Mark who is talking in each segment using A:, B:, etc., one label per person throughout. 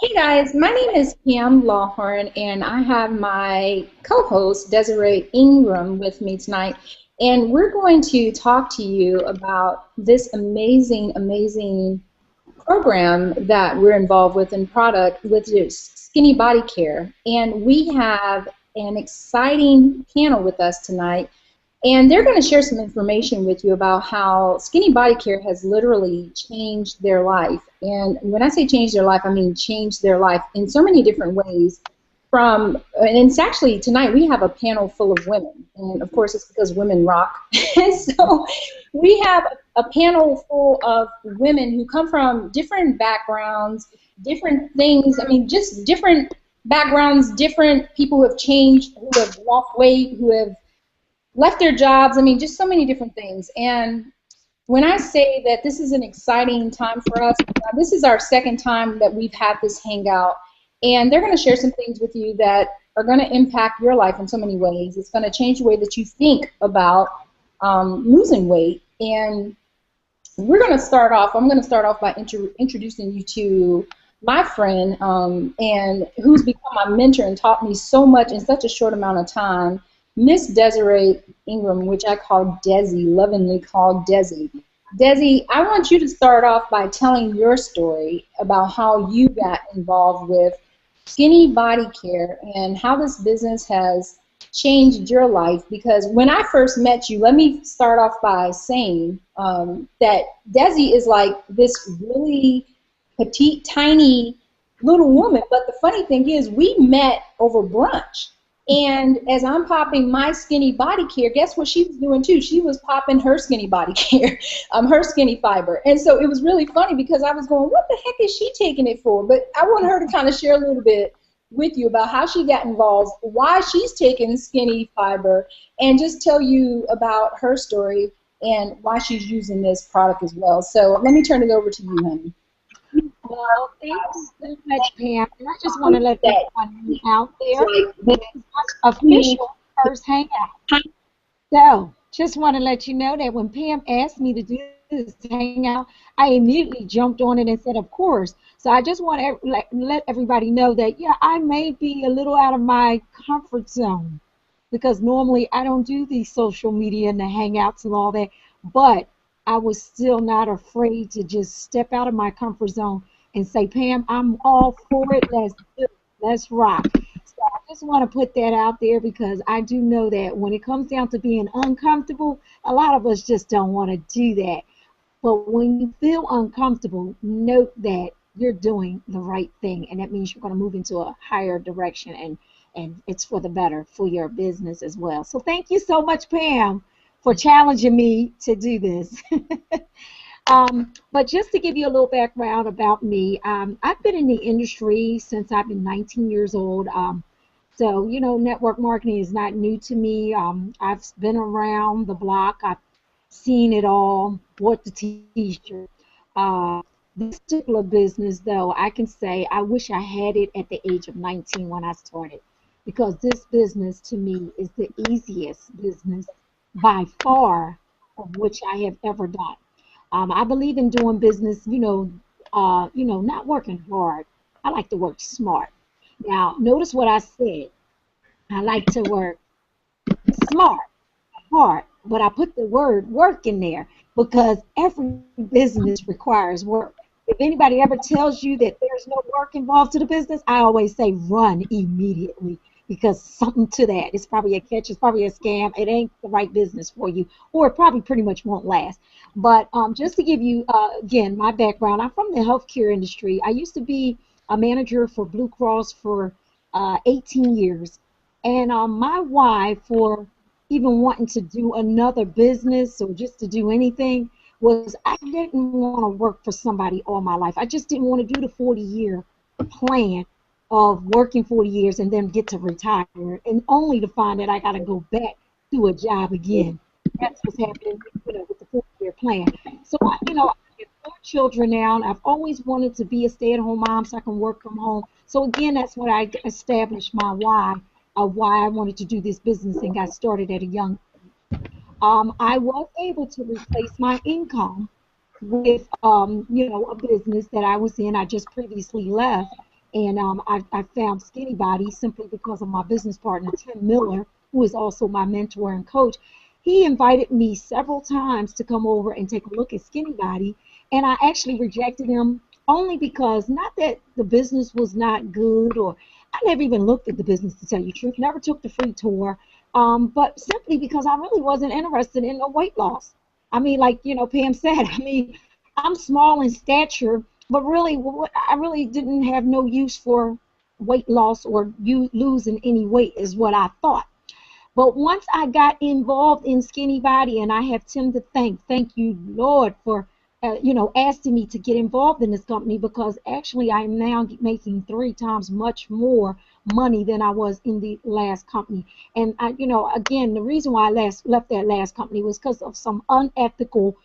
A: Hey guys, my name is Pam Lawhorn, and I have my co-host Desiree Ingram with me tonight, and we're going to talk to you about this amazing program that we're involved with in product, which is Skinny Body Care. And we have an exciting panel with us tonight, and they're going to share some information with you about how Skinny Body Care has literally changed their life. And when I say change their life, I mean change their life in so many different ways. And it's actually tonight we have a panel full of women, and of course it's because women rock. And so we have a panel full of women who come from different backgrounds, different things. I mean, just different backgrounds, different people who have changed, who have lost weight, who have left their jobs. I mean, just so many different things. And when I say that this is an exciting time for us, this is our second time that we've had this hangout, and they're going to share some things with you that are going to impact your life in so many ways. It's going to change the way that you think about losing weight. And we're going to start off. I'm going to start off by introducing you to my friend, and who's become my mentor and taught me so much in such a short amount of time, Miss Desiree Ingram, which I call Desi, lovingly called Desi. Desi, I want you to start off by telling your story about how you got involved with Skinny Body Care and how this business has changed your life. Because when I first met you, let me start off by saying that Desi is like this really petite, tiny little woman. But the funny thing is, we met over brunch. And as I'm popping my Skinny Body Care, guess what she was doing too? She was popping her Skinny Body Care, her Skinny Fiber. And so it was really funny because I was going, what the heck is she taking it for? But I want her to kind of share a little bit with you about how she got involved, why she's taking Skinny Fiber, and just tell you about her story and why she's using this product as well. So let me turn it over to you, honey.
B: Well, thank you so much, Pam. And I just want to let everyone know out there this is our official first hangout. So, just want to let you know that when Pam asked me to do this hangout, I immediately jumped on it and said, of course. So I just want to let everybody know that, yeah, I may be a little out of my comfort zone because normally I don't do these social media and the hangouts and all that, but I was still not afraid to just step out of my comfort zone and say, Pam, I'm all for it. Let's do it. Let's rock. So I just want to put that out there because I do know that when it comes down to being uncomfortable, a lot of us just don't want to do that. But when you feel uncomfortable, note that you're doing the right thing, and that means you're going to move into a higher direction, and it's for the better for your business as well. So thank you so much, Pam, for challenging me to do this. But just to give you a little background about me, I've been in the industry since I've been 19 years old. So, you know, network marketing is not new to me. I've been around the block. I've seen it all, bought the t-shirt. This particular business, though, I can say I wish I had it at the age of 19 when I started, because this business to me is the easiest business by far of which I have ever done. I believe in doing business, not working hard. I like to work smart. Now, notice what I said. I like to work smart, hard, but I put the word work in there because every business requires work. If anybody ever tells you that there's no work involved to the business, I always say run immediately because something to that. It's probably a catch, it's probably a scam, it ain't the right business for you, or it probably pretty much won't last. But just to give you, again, my background, I'm from the healthcare industry. I used to be a manager for Blue Cross for 18 years. And my why for even wanting to do another business or just to do anything was I didn't want to work for somebody all my life. I just didn't want to do the 40-year plan of working 40 years and then get to retire and only to find that I got to go back to a job again. That's what's happening, with the 40-year plan. So, I have 4 children now, and I've always wanted to be a stay-at-home mom so I can work from home. So again, that's what I established my why of why I wanted to do this business and got started at a young I was able to replace my income with, a business that I was in. I just previously left, And I found Skinny Body simply because of my business partner, Tim Miller, who is also my mentor and coach. He invited me several times to come over and take a look at Skinny Body, and I actually rejected him only because, not that the business was not good, or I never even looked at the business, to tell you the truth, never took the free tour, but simply because I really wasn't interested in the weight loss. I mean, like, Pam said, I mean, I'm small in stature, but really, I really didn't have no use for weight loss or you losing any weight is what I thought. But once I got involved in Skinny Body, and I have Tim to thank you, Lord, for asking me to get involved in this company, because actually I am now making 3 times much more money than I was in the last company. And again, the reason why I left that last company was because of some unethical,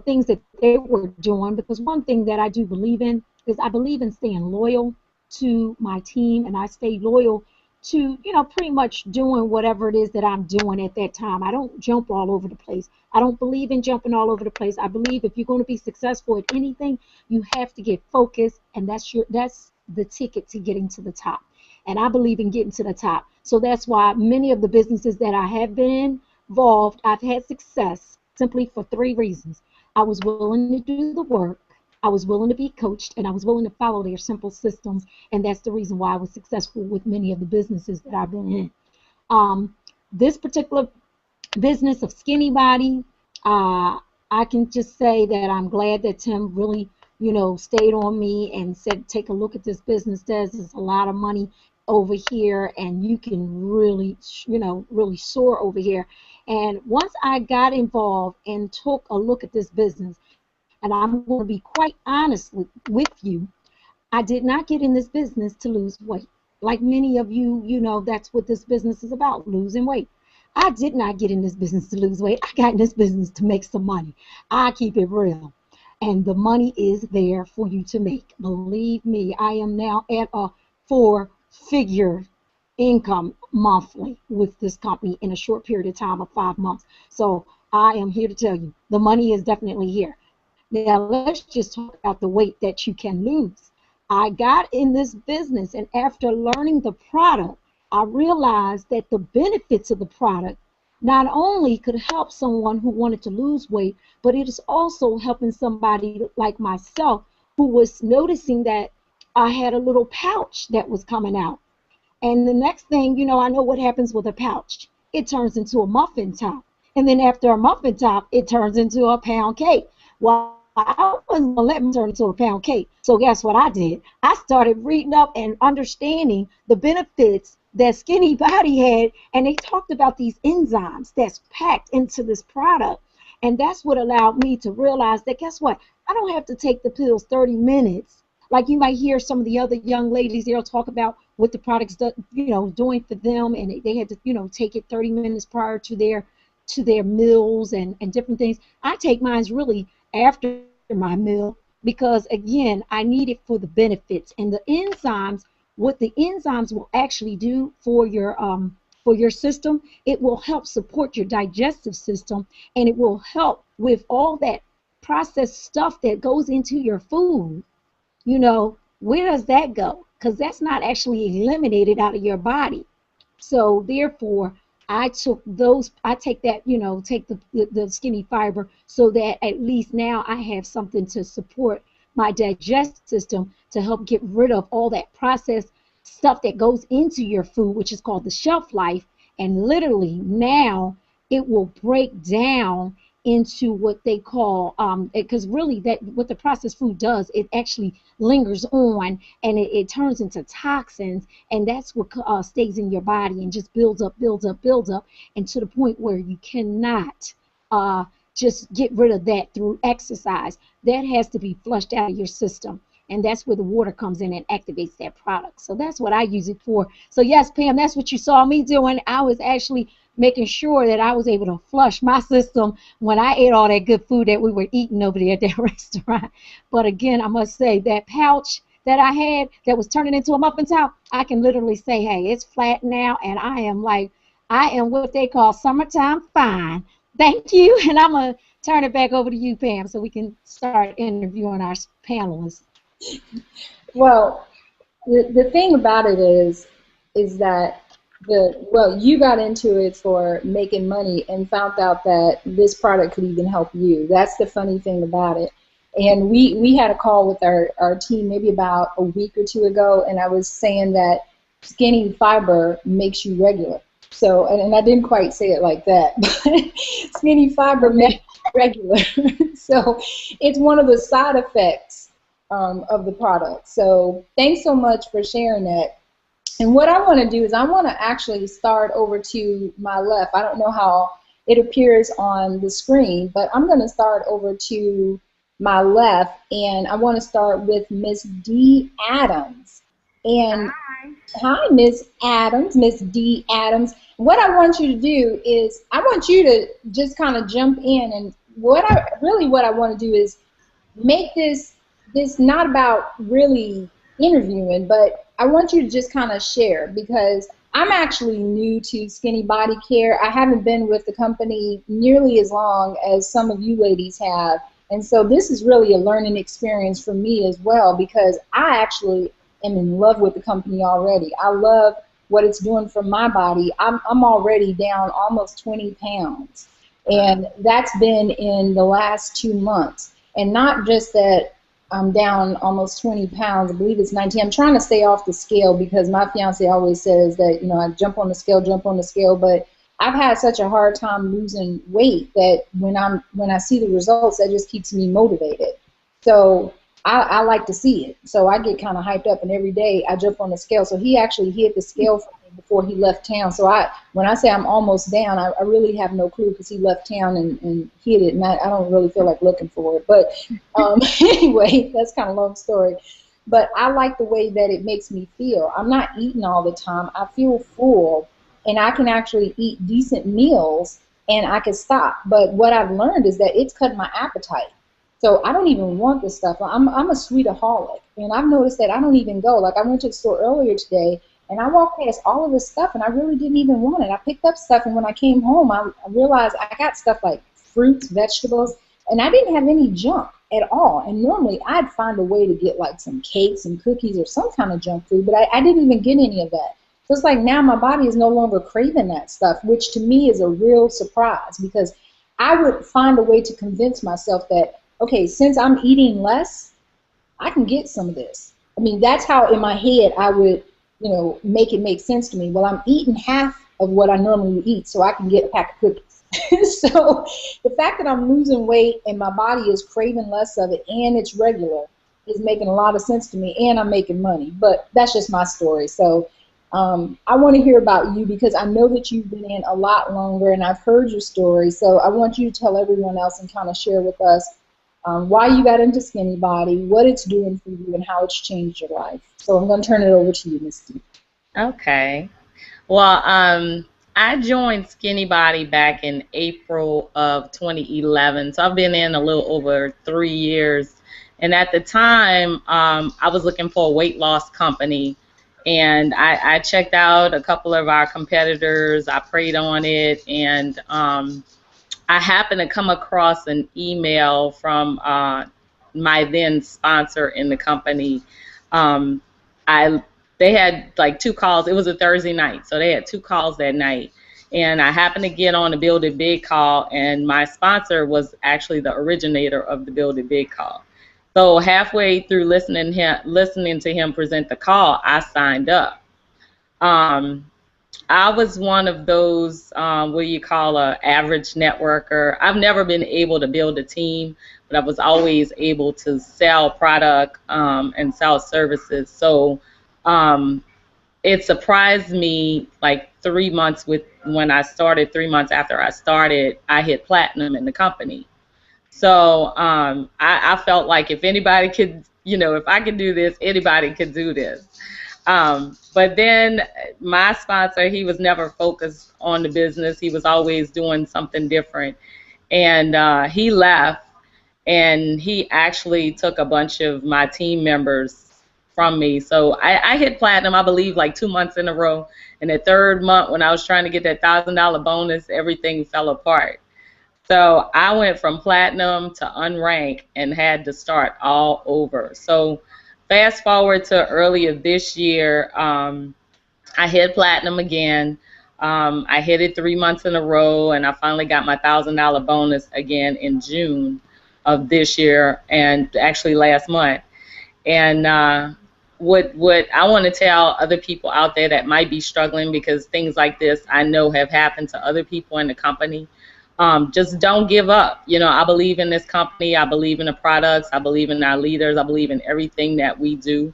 B: things that they were doing. Because one thing that I do believe in is I believe in staying loyal to my team, and I stay loyal to, pretty much doing whatever it is that I'm doing at that time. I don't jump all over the place. I don't believe in jumping all over the place. I believe if you're going to be successful at anything, you have to get focused, and that's the ticket to getting to the top. And I believe in getting to the top. So that's why many of the businesses that I have been involved, I've had success simply for 3 reasons. I was willing to do the work, I was willing to be coached, and I was willing to follow their simple systems, and that's the reason why I was successful with many of the businesses that I've been in. This particular business of Skinny Body, I can just say that I'm glad that Tim really, stayed on me and said, take a look at this business. There's a lot of money over here, and you can really, really soar over here. And once I got involved and took a look at this business, and I'm going to be quite honest with you, I did not get in this business to lose weight. Like many of you, that's what this business is about, losing weight. I did not get in this business to lose weight. I got in this business to make some money. I keep it real. And the money is there for you to make. Believe me, I am now at a 4-figure income monthly with this company in a short period of time of 5 months. So I am here to tell you, the money is definitely here. Now, let's just talk about the weight that you can lose. I got in this business, and after learning the product, I realized that the benefits of the product not only could help someone who wanted to lose weight, but it is also helping somebody like myself who was noticing that I had a little pouch that was coming out. And the next thing, I know what happens with a pouch. It turns into a muffin top. And then after a muffin top, it turns into a pound cake. Well, I wasn't going to let me turn into a pound cake. So guess what I did? I started reading up and understanding the benefits that Skinny Body had, and they talked about these enzymes that's packed into this product. And that's what allowed me to realize that, guess what? I don't have to take the pills 30 minutes. Like you might hear some of the other young ladies, they'll talk about what the product's doing for them, and they had to, take it 30 minutes prior to their meals and different things. I take mine really after my meal, because again, I need it for the benefits. And the enzymes, what the enzymes will actually do for your system, it will help support your digestive system, and it will help with all that processed stuff that goes into your food. Where does that go? Because that's not actually eliminated out of your body. So therefore, I take that, take the Skinny Fiber, so that at least now I have something to support my digestive system, to help get rid of all that processed stuff that goes into your food, which is called the shelf life. And literally now it will break down into what they call, because really that what the processed food does, it actually lingers on, and it turns into toxins, and that's what stays in your body and just builds up, and to the point where you cannot just get rid of that through exercise. That has to be flushed out of your system. And that's where the water comes in and activates that product. So that's what I use it for. So yes, Pam, that's what you saw me doing. I was actually making sure that I was able to flush my system when I ate all that good food that we were eating over there at that restaurant. But again, I must say that pouch that I had that was turning into a muffin top, I can literally say, hey, it's flat now, and I am what they call summertime fine. Thank you. And I'm going to turn it back over to you, Pam, so we can start interviewing our panelists.
A: Well, The thing about it is that you got into it for making money and found out that this product could even help you. That's the funny thing about it. And we had a call with our team maybe about a week or two ago, and I was saying that skinny fiber makes you regular. So, and I didn't quite say it like that, but skinny fiber makes you regular. So it's one of the side effects of the product. So thanks so much for sharing that. And what I want to do is I want to actually start over to my left. I don't know how it appears on the screen, but I'm going to start over to my left, and I want to start with Miss D. Adams. And hi, Miss Adams, Miss D. Adams. What I want you to do is I want you to just kind of jump in, and what I want to do is make this not about really interviewing, but I want you to just kind of share, because I'm actually new to Skinny Body Care. I haven't been with the company nearly as long as some of you ladies have, and so this is really a learning experience for me as well, because I actually am in love with the company already. I love what it's doing for my body. I'm already down almost 20 pounds, and that's been in the last 2 months. And not just that I'm down almost 20 pounds, I believe it's 19. I'm trying to stay off the scale because my fiance always says that, you know, I jump on the scale, but I've had such a hard time losing weight that when I see the results, that just keeps me motivated. So I like to see it. So I get kind of hyped up, and every day I jump on the scale. So he actually hit the scale for me before he left town. So when I say I'm almost down, I really have no clue, because he left town and hit it, and I don't really feel like looking for it. But anyway, that's kind of a long story. But I like the way that it makes me feel. I'm not eating all the time. I feel full, and I can actually eat decent meals, and I can stop. But what I've learned is that it's cut my appetite. So I don't even want this stuff. I'm a sweetaholic, and I've noticed that I don't even go. Like, I went to the store earlier today, and I walked past all of this stuff, and I really didn't even want it. I picked up stuff, and when I came home, I realized I got stuff like fruits, vegetables, and I didn't have any junk at all. And normally I'd find a way to get like some cakes and cookies or some kind of junk food, but I didn't even get any of that. So it's like now my body is no longer craving that stuff, which to me is a real surprise, because I would find a way to convince myself that, okay, since I'm eating less, I can get some of this. I mean, that's how in my head I would, you know, make it make sense to me. Well, I'm eating half of what I normally would eat, so I can get a pack of cookies. So the fact that I'm losing weight and my body is craving less of it, and it's regular, is making a lot of sense to me, and I'm making money. But that's just my story. So I want to hear about you, because I know that you've been in a lot longer, and I've heard your story. So I want you to tell everyone else and kind of share with us why you got into Skinny Body, what it's doing for you, and how it's changed your life. So I'm going to turn it over to you, Misty.
C: Okay. Well, I joined Skinny Body back in April of 2011, so I've been in a little over 3 years. And at the time, I was looking for a weight loss company, and I checked out a couple of our competitors. I prayed on it, and I happened to come across an email from my then sponsor in the company. They had like 2 calls. It was a Thursday night, so they had 2 calls that night. And I happened to get on the Build It Big call, and my sponsor was actually the originator of the Build It Big call. So halfway through listening to him present the call, I signed up. I was one of those, what you call a average networker. I've never been able to build a team, but I was always able to sell product and sell services. So it surprised me, like 3 months when I started, 3 months after I started, I hit platinum in the company. So I felt like if anybody could, you know, if I could do this, anybody could do this. But then my sponsor, he was never focused on the business. He was always doing something different. And he left, and he actually took a bunch of my team members from me. So I hit platinum, I believe, like 2 months in a row. And the 3rd month, when I was trying to get that $1,000 bonus, everything fell apart. So I went from platinum to unranked and had to start all over. So fast forward to earlier this year, I hit platinum again. I hit it 3 months in a row, and I finally got my $1,000 bonus again in June of this year, and actually last month. And what I want to tell other people out there that might be struggling, because things like this I know have happened to other people in the company. Just don't give up. You know, I believe in this company. I believe in the products. I believe in our leaders. I believe in everything that we do.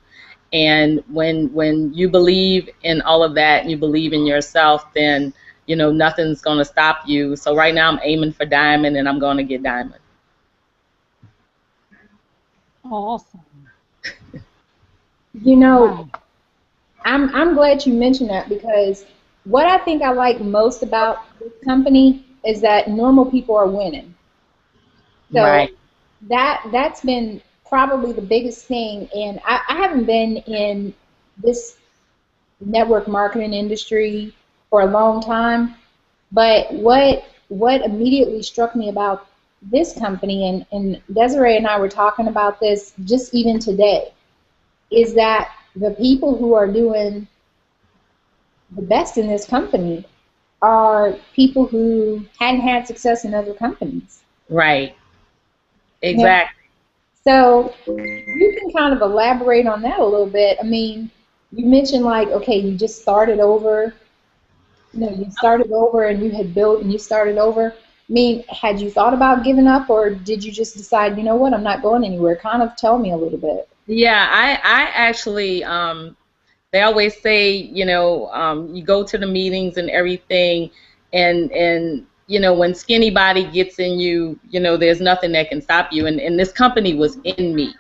C: And when you believe in all of that and you believe in yourself, then, you know, nothing's going to stop you. So right now I'm aiming for diamond, and I'm going to get diamond.
B: Awesome.
A: You know,
B: Wow.
A: I'm glad you mentioned that, because what I think I like most about this company is that normal people are winning. So
C: Right.
A: that's been probably the biggest thing. And I haven't been in this network marketing industry for a long time, but what immediately struck me about this company, and Desiree and I were talking about this just even today, is that the people who are doing the best in this company are people who hadn't had success in other companies.
C: Right.
A: Yeah.
C: Exactly.
A: So you can kind of elaborate on that a little bit. I mean, you mentioned like, okay, you just started over, you started over and you had built and you started over. I mean, had you thought about giving up, or did you just decide, you know what, I'm not going anywhere? Kind of tell me a little bit.
C: Yeah, I actually, they always say, you know, you go to the meetings and everything, and you know, when skinny body gets in you, you know, there's nothing that can stop you. And this company was in me.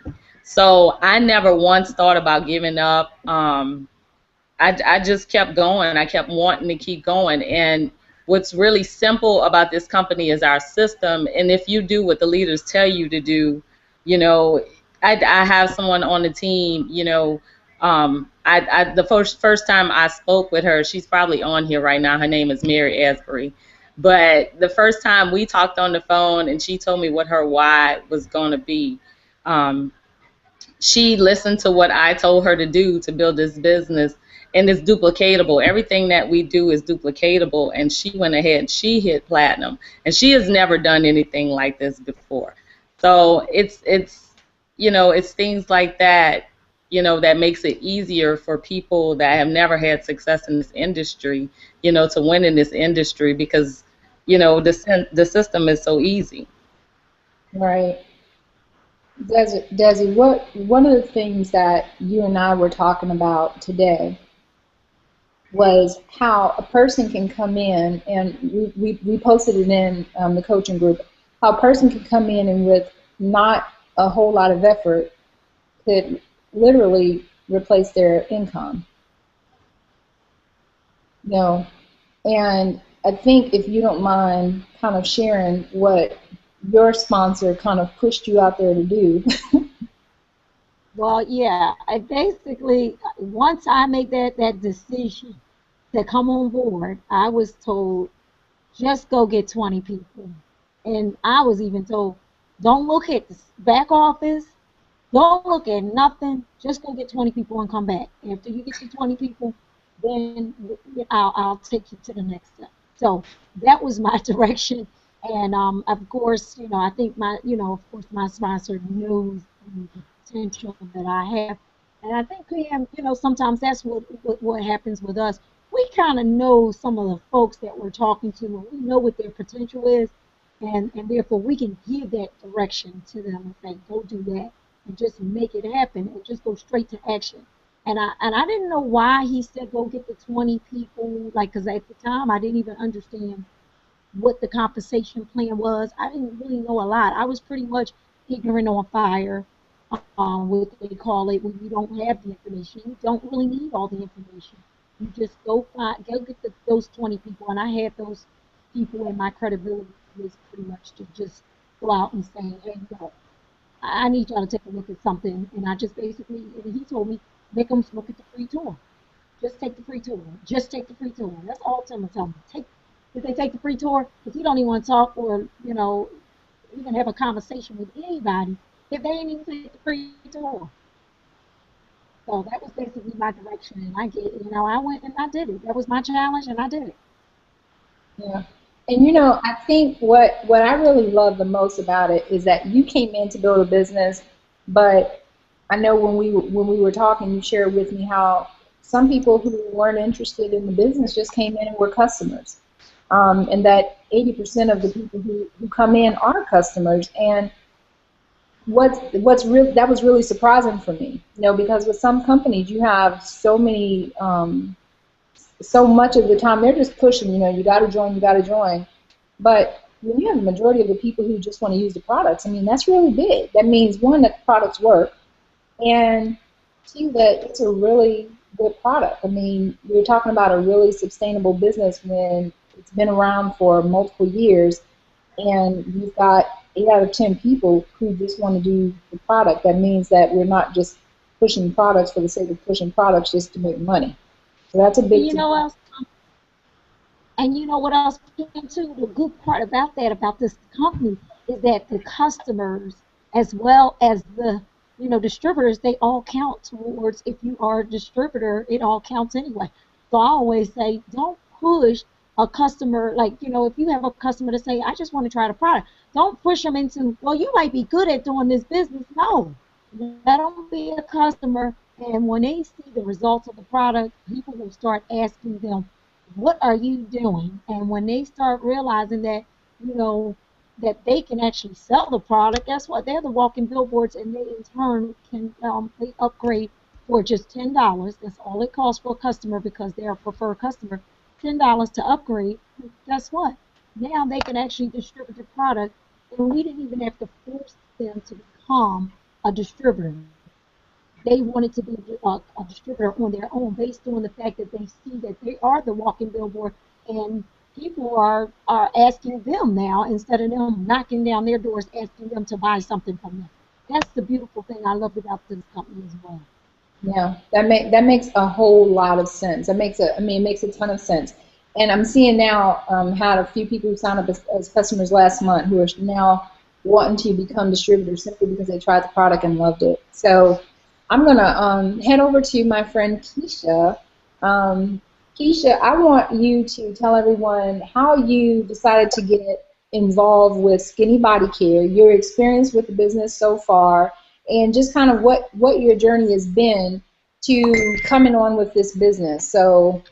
C: So I never once thought about giving up. I just kept going. I kept wanting to keep going. And what's really simple about this company is our system. And if you do what the leaders tell you to do, you know, I have someone on the team, you know, the first time I spoke with her, she's probably on here right now. Her name is Mary Asbury. But the first time we talked on the phone and she told me what her why was going to be, um, she listened to what I told her to do to build this business, and it's duplicatable. Everything that we do is duplicatable, and she went ahead, she hit platinum, and she has never done anything like this before. So it's you know, it's things like that, you know, that makes it easier for people that have never had success in this industry, you know, to win in this industry, because, you know, the system is so easy.
A: Right. Desi, one of the things that you and I were talking about today was how a person can come in, and we posted it in the coaching group, how a person can come in and with not a whole lot of effort could literally replace their income. You know, and I think if you don't mind kind of sharing what your sponsor kind of pushed you out there to do.
B: Well, yeah, I basically, once I made that decision to come on board, I was told, just go get 20 people. And I was even told, don't look at the back office, don't look at nothing, just go get 20 people and come back. After you get the 20 people, then I'll take you to the next step. So that was my direction. And of course, I think of course, my sponsor knows the potential that I have. And I think, sometimes that's what happens with us. We kind of know some of the folks that we're talking to, and we know what their potential is, and therefore we can give that direction to them and say, go do that, and just make it happen, and just go straight to action. And I didn't know why he said go get the 20 people, like, because at the time I didn't even understand what the compensation plan was. I didn't really know a lot. I was pretty much ignorant on fire, what they call it, when you don't have the information. You don't really need all the information. You just go get those 20 people, and I had those people, and my credibility was pretty much to just go out and say, hey, I need y'all to take a look at something. And I just basically, and he told me, make them look at the free tour. Just take the free tour. Just take the free tour. That's all Tim will tell me. If they take the free tour, because he don't even want to talk or, even have a conversation with anybody if they ain't even take the free tour. So that was basically my direction, and I went and I did it. That was my challenge, and I did it.
A: Yeah. And you know, I think what I really love the most about it is that you came in to build a business, but I know when we were talking, you shared with me how some people who weren't interested in the business just came in and were customers, and that 80% of the people who come in are customers. And that was really surprising for me, you know, because with some companies you have so many. So much of the time they're just pushing, you know, you got to join, you got to join. But when you have the majority of the people who just want to use the products, I mean, that's really big. That means, one, that the products work, and two, that it's a really good product. I mean, you're talking about a really sustainable business when it's been around for multiple years, and you've got 8 out of 10 people who just want to do the product. That means that we're not just pushing products for the sake of pushing products just to make money. So that's a
B: And
A: big
B: you know what? And you know what else, Kim, too? The good part about that, about this company, is that the customers, as well as the, distributors, they all count towards, if you are a distributor, it all counts anyway. So I always say, don't push a customer, like, if you have a customer to say, I just want to try the product, don't push them into, well, you might be good at doing this business. No, let them be a customer. And when they see the results of the product, people will start asking them, what are you doing? And when they start realizing that, you know, that they can actually sell the product, guess what? They're the walking billboards, and they in turn can they upgrade for just $10. That's all it costs for a customer because they're a preferred customer. $10 to upgrade. Guess what? Now they can actually distribute the product, and we didn't even have to force them to become a distributor. They wanted to be a distributor on their own based on the fact that they see that they are the walking billboard, and people are asking them now instead of them knocking down their doors asking them to buy something from them. That's the beautiful thing I loved about this company as well.
A: Yeah, that makes a whole lot of sense. It makes a ton of sense. And I'm seeing now, had a few people who signed up as customers last month who are now wanting to become distributors simply because they tried the product and loved it. So I'm gonna head over to my friend Keisha. Keisha, I want you to tell everyone how you decided to get involved with Skinny Body Care, your experience with the business so far, and just kind of what your journey has been to coming on with this business. So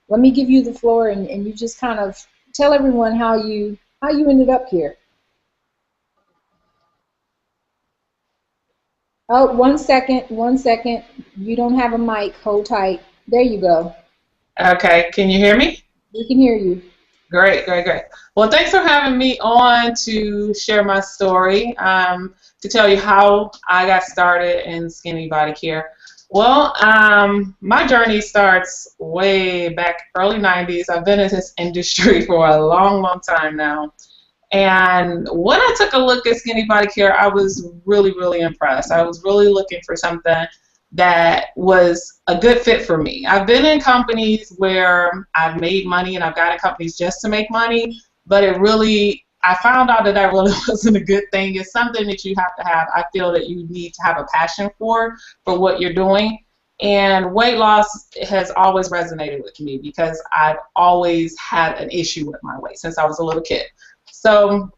A: let me give you the floor, and you just kind of tell everyone how you ended up here. Oh, 1 second, 1 second. You don't have a mic. Hold tight. There you go.
D: Okay, can you hear me?
A: We can hear you.
D: Great, great, great. Well, thanks for having me on to share my story, to tell you how I got started in Skinny Body Care. Well, my journey starts way back early 90s. I've been in this industry for a long, long time now. And when I took a look at Skinny Body Care, I was really, really impressed. I was really looking for something that was a good fit for me. I've been in companies where I've made money, and I've got in companies just to make money, but I found out that really wasn't a good thing. It's something that you have to have. I feel that you need to have a passion for what you're doing. And weight loss has always resonated with me because I've always had an issue with my weight since I was a little kid. So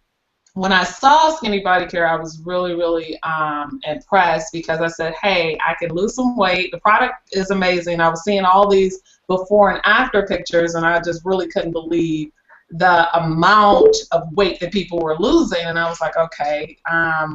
D: when I saw Skinny Body Care, I was really, really impressed because I said, hey, I can lose some weight. The product is amazing. I was seeing all these before and after pictures, and I just really couldn't believe the amount of weight that people were losing. And I was like, okay,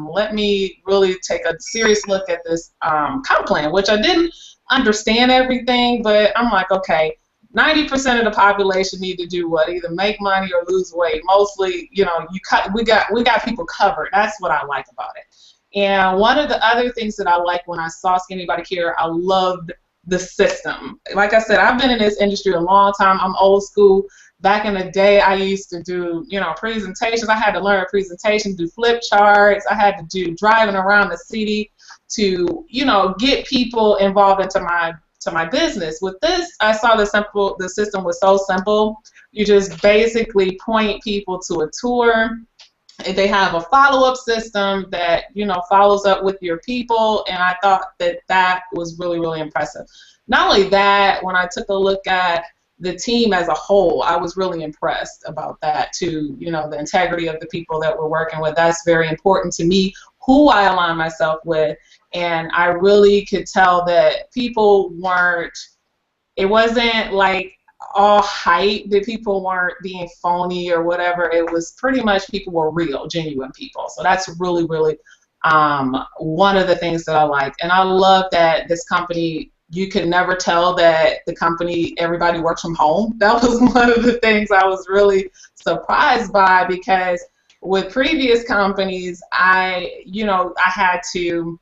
D: let me really take a serious look at this comp plan, which I didn't understand everything, but I'm like, okay, 90% of the population need to do what? Either make money or lose weight. Mostly, we got people covered. That's what I like about it. And one of the other things that I like when I saw Skinny Body Care, I loved the system. Like I said, I've been in this industry a long time. I'm old school. Back in the day, I used to do, presentations. I had to learn a presentation, do flip charts. I had to do driving around the city to, get people involved into my business. With this, I saw the system was so simple. You just basically point people to a tour. They have a follow-up system that, you know, follows up with your people, and I thought that that was really, really impressive. Not only that, when I took a look at the team as a whole, I was really impressed about that too. You know, the integrity of the people that we're working with, that's very important to me, who I align myself with, and I really could tell that people weren't, it wasn't like all hype, that people weren't being phony or whatever. It was pretty much people were real, genuine people. So that's really, really one of the things that I like. And I love that this company, you could never tell that the company, everybody works from home. That was one of the things I was really surprised by, because with previous companies, I had to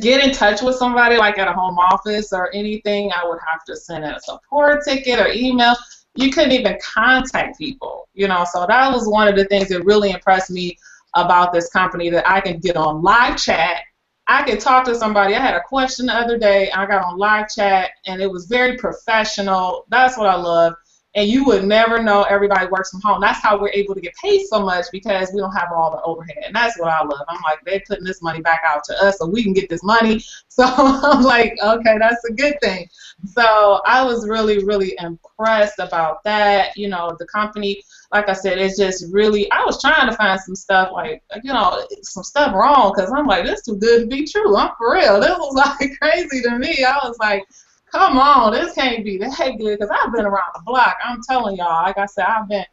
D: get in touch with somebody, like at a home office or anything, I would have to send in a support ticket or email. You couldn't even contact people, you know. So that was one of the things that really impressed me about this company, that I can get on live chat. I could talk to somebody. I had a question the other day. I got on live chat, and it was very professional. That's what I love. And you would never know everybody works from home. That's how we're able to get paid so much, because we don't have all the overhead. And that's what I love. I'm like, they're putting this money back out to us so we can get this money. So I'm like, okay, that's a good thing. So I was really, really impressed about that. You know, the company, like I said, it's just really, I was trying to find some stuff, like, you know, some stuff wrong, because I'm like, this is too good to be true. I'm for real. This was like crazy to me. I was like, come on, this can't be that good, because I've been around the block. I'm telling y'all, like I said, I've been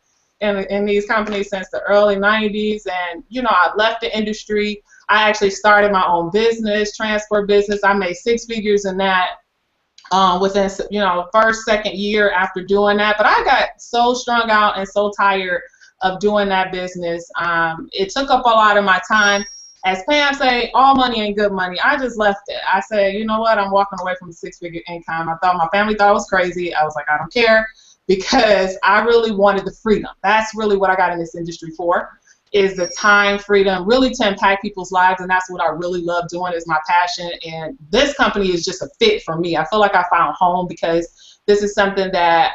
D: in these companies since the early 90s, and, you know, I left the industry. I actually started my own business, transport business. I made 6 figures in that within, you know, first, second year after doing that. But I got so strung out and so tired of doing that business. It took up a lot of my time. As Pam say, all money ain't good money. I just left it. I said, you know what? I'm walking away from a 6-figure income. I thought my family thought I was crazy. I was like, I don't care, because I really wanted the freedom. That's really what I got in this industry for, is the time freedom, really to impact people's lives, and that's what I really love doing, is my passion. And this company is just a fit for me. I feel like I found home, because this is something that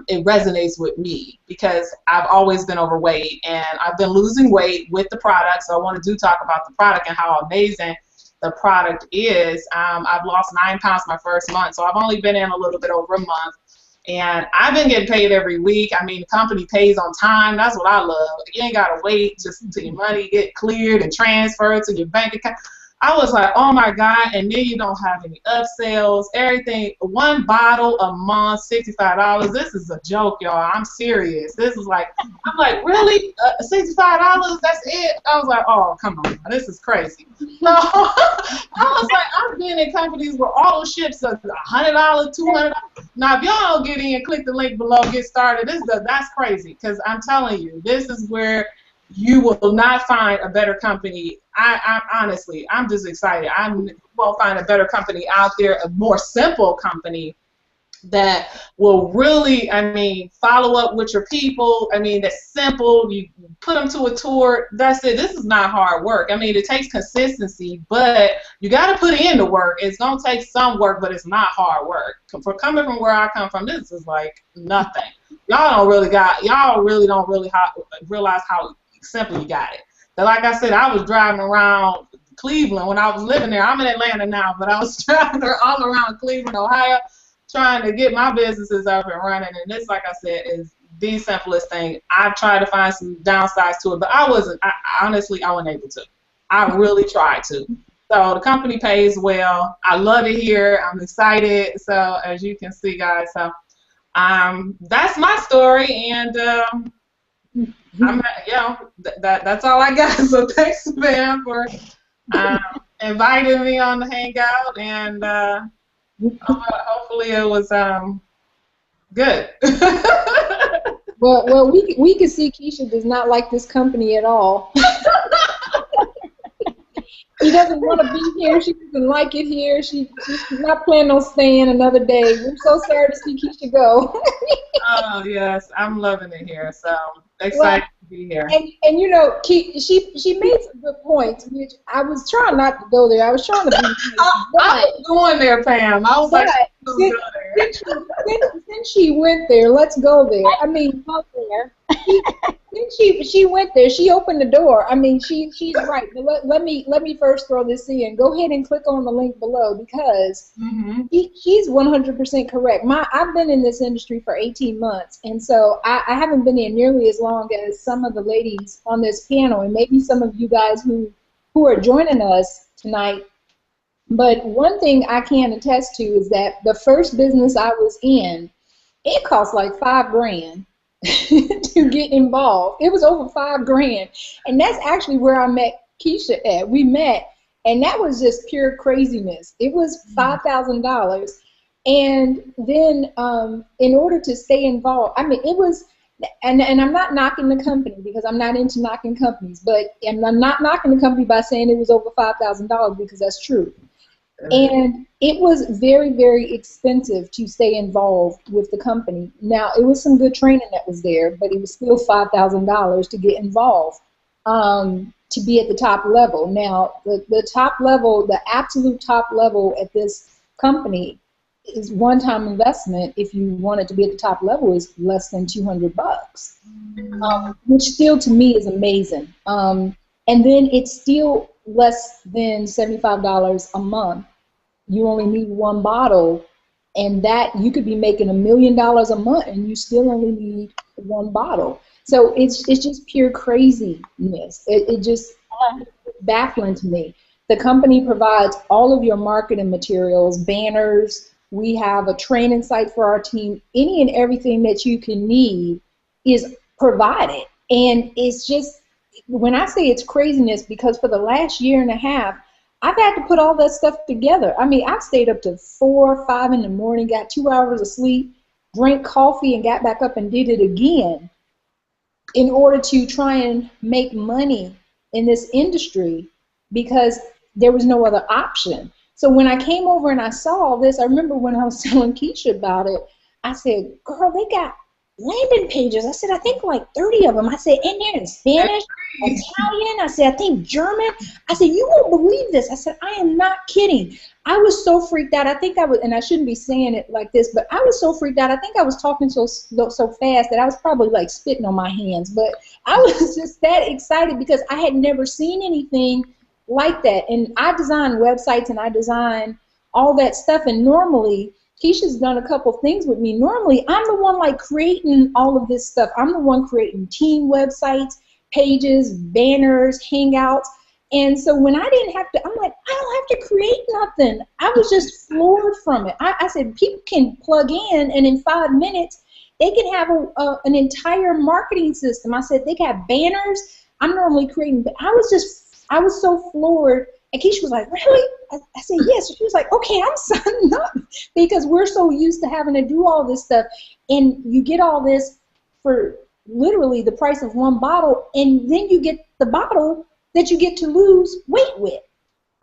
D: it resonates with me, because I've always been overweight, and I've been losing weight with the product. So I want to talk about the product and how amazing the product is. I've lost 9 pounds my first month, so I've only been in a little bit over a month, and I've been getting paid every week. I mean, the company pays on time. That's what I love. You ain't got to wait just until your money get cleared and transferred to your bank account. I was like, oh my God, and then you don't have any upsells, everything. 1 bottle a month, $65. This is a joke, y'all. I'm serious. This is like, I'm like, really? $65? That's it? I was like, oh, come on. This is crazy. So I was like, I've been in companies where auto ships are $100, $200. Now, if y'all don't get in, click the link below, get started. That's crazy, because I'm telling you, this is where you will not find a better company. I honestly, I'm just excited. You won't find a better company out there, a more simple company that will really, I mean, follow up with your people. I mean, that's simple. You put them to a tour. That's it. This is not hard work. I mean, it takes consistency, but you got to put in the work. It's going to take some work, but it's not hard work. For coming from where I come from, this is like nothing. Y'all really don't really realize how simple you got it. But like I said, I was driving around Cleveland when I was living there. I'm in Atlanta now, but I was driving all around Cleveland, Ohio, trying to get my businesses up and running. And this, like I said, is the simplest thing. I've tried to find some downsides to it, but honestly, I wasn't able to. I really tried to. So the company pays well. I love it here. I'm excited. So as you can see, guys, so that's my story, and that's all I got. So thanks, Pam, for inviting me on the hangout, and hopefully it was good.
A: Well, we can see Keisha does not like this company at all. She doesn't want to be here. She doesn't like it here. She's not planning on staying another day. We're so sorry to see Keisha go.
D: Oh yes, I'm loving it here. So excited to be here.
A: And you know, she made some good points, which I was trying not to go there. I was trying to be.
D: I was going there, Pam. I was like,
A: since she went there, let's go there. I mean,
B: Go there.
A: she went there. She opened the door. I mean, she's right. But let me first throw this in. Go ahead and click on the link below because she's 100% correct. I've been in this industry for 18 months, and so I haven't been in nearly as long as some of the ladies on this panel, and maybe some of you guys who are joining us tonight. But one thing I can attest to is that the first business I was in, it cost like $5,000 to get involved. It was over $5,000, and that's actually where I met Keisha at. We met, and that was just pure craziness. It was $5,000, and then in order to stay involved, I mean, it was. And I'm not knocking the company because I'm not into knocking companies, but and I'm not knocking the company by saying it was over $5,000 because that's true. And it was very, very expensive to stay involved with the company. Now, it was some good training that was there, but it was still $5,000 to get involved to be at the top level. Now, the top level, the absolute top level at this company is one-time investment. If you wanted to be at the top level, is less than $200, which still to me is amazing. And then it's still less than $75 a month. You only need one bottle, and that you could be making $1 million a month, and you still only need one bottle. So it's just pure craziness. It just baffling to me. The company provides all of your marketing materials, banners. We have a training site for our team. Any and everything that you can need is provided. And it's just, when I say it's craziness, because for the last year and a half, I've had to put all that stuff together. I mean, I've stayed up to 4 or 5 in the morning, got 2 hours of sleep, drank coffee, and got back up and did it again in order to try and make money in this industry because there was no other option. So when I came over and I saw all this, I remember when I was telling Keisha about it, I said, girl, they got landing pages. I said, I think like 30 of them. I said, in there in Spanish, Italian. I said, I think German. I said, you won't believe this. I said, I am not kidding. I was so freaked out. I think I was, and I shouldn't be saying it like this, but I was so freaked out. I think I was talking so fast that I was probably like spitting on my hands. But I was just that excited because I had never seen anything like that. And I design websites and I design all that stuff. And normally, Keisha's done a couple things with me. Normally, I'm the one like creating all of this stuff. I'm the one creating team websites, pages, banners, hangouts. And so when I didn't have to, I'm like, I don't have to create nothing. I was just floored from it. I said, people can plug in, and in 5 minutes, they can have an entire marketing system. I said, they got banners. I'm normally creating, but I was so floored. And Keisha was like, really? I said, yes. She was like, okay, I'm signing up. Because we're so used to having to do all this stuff. And you get all this for literally the price of one bottle, and then you get the bottle that you get to lose weight with.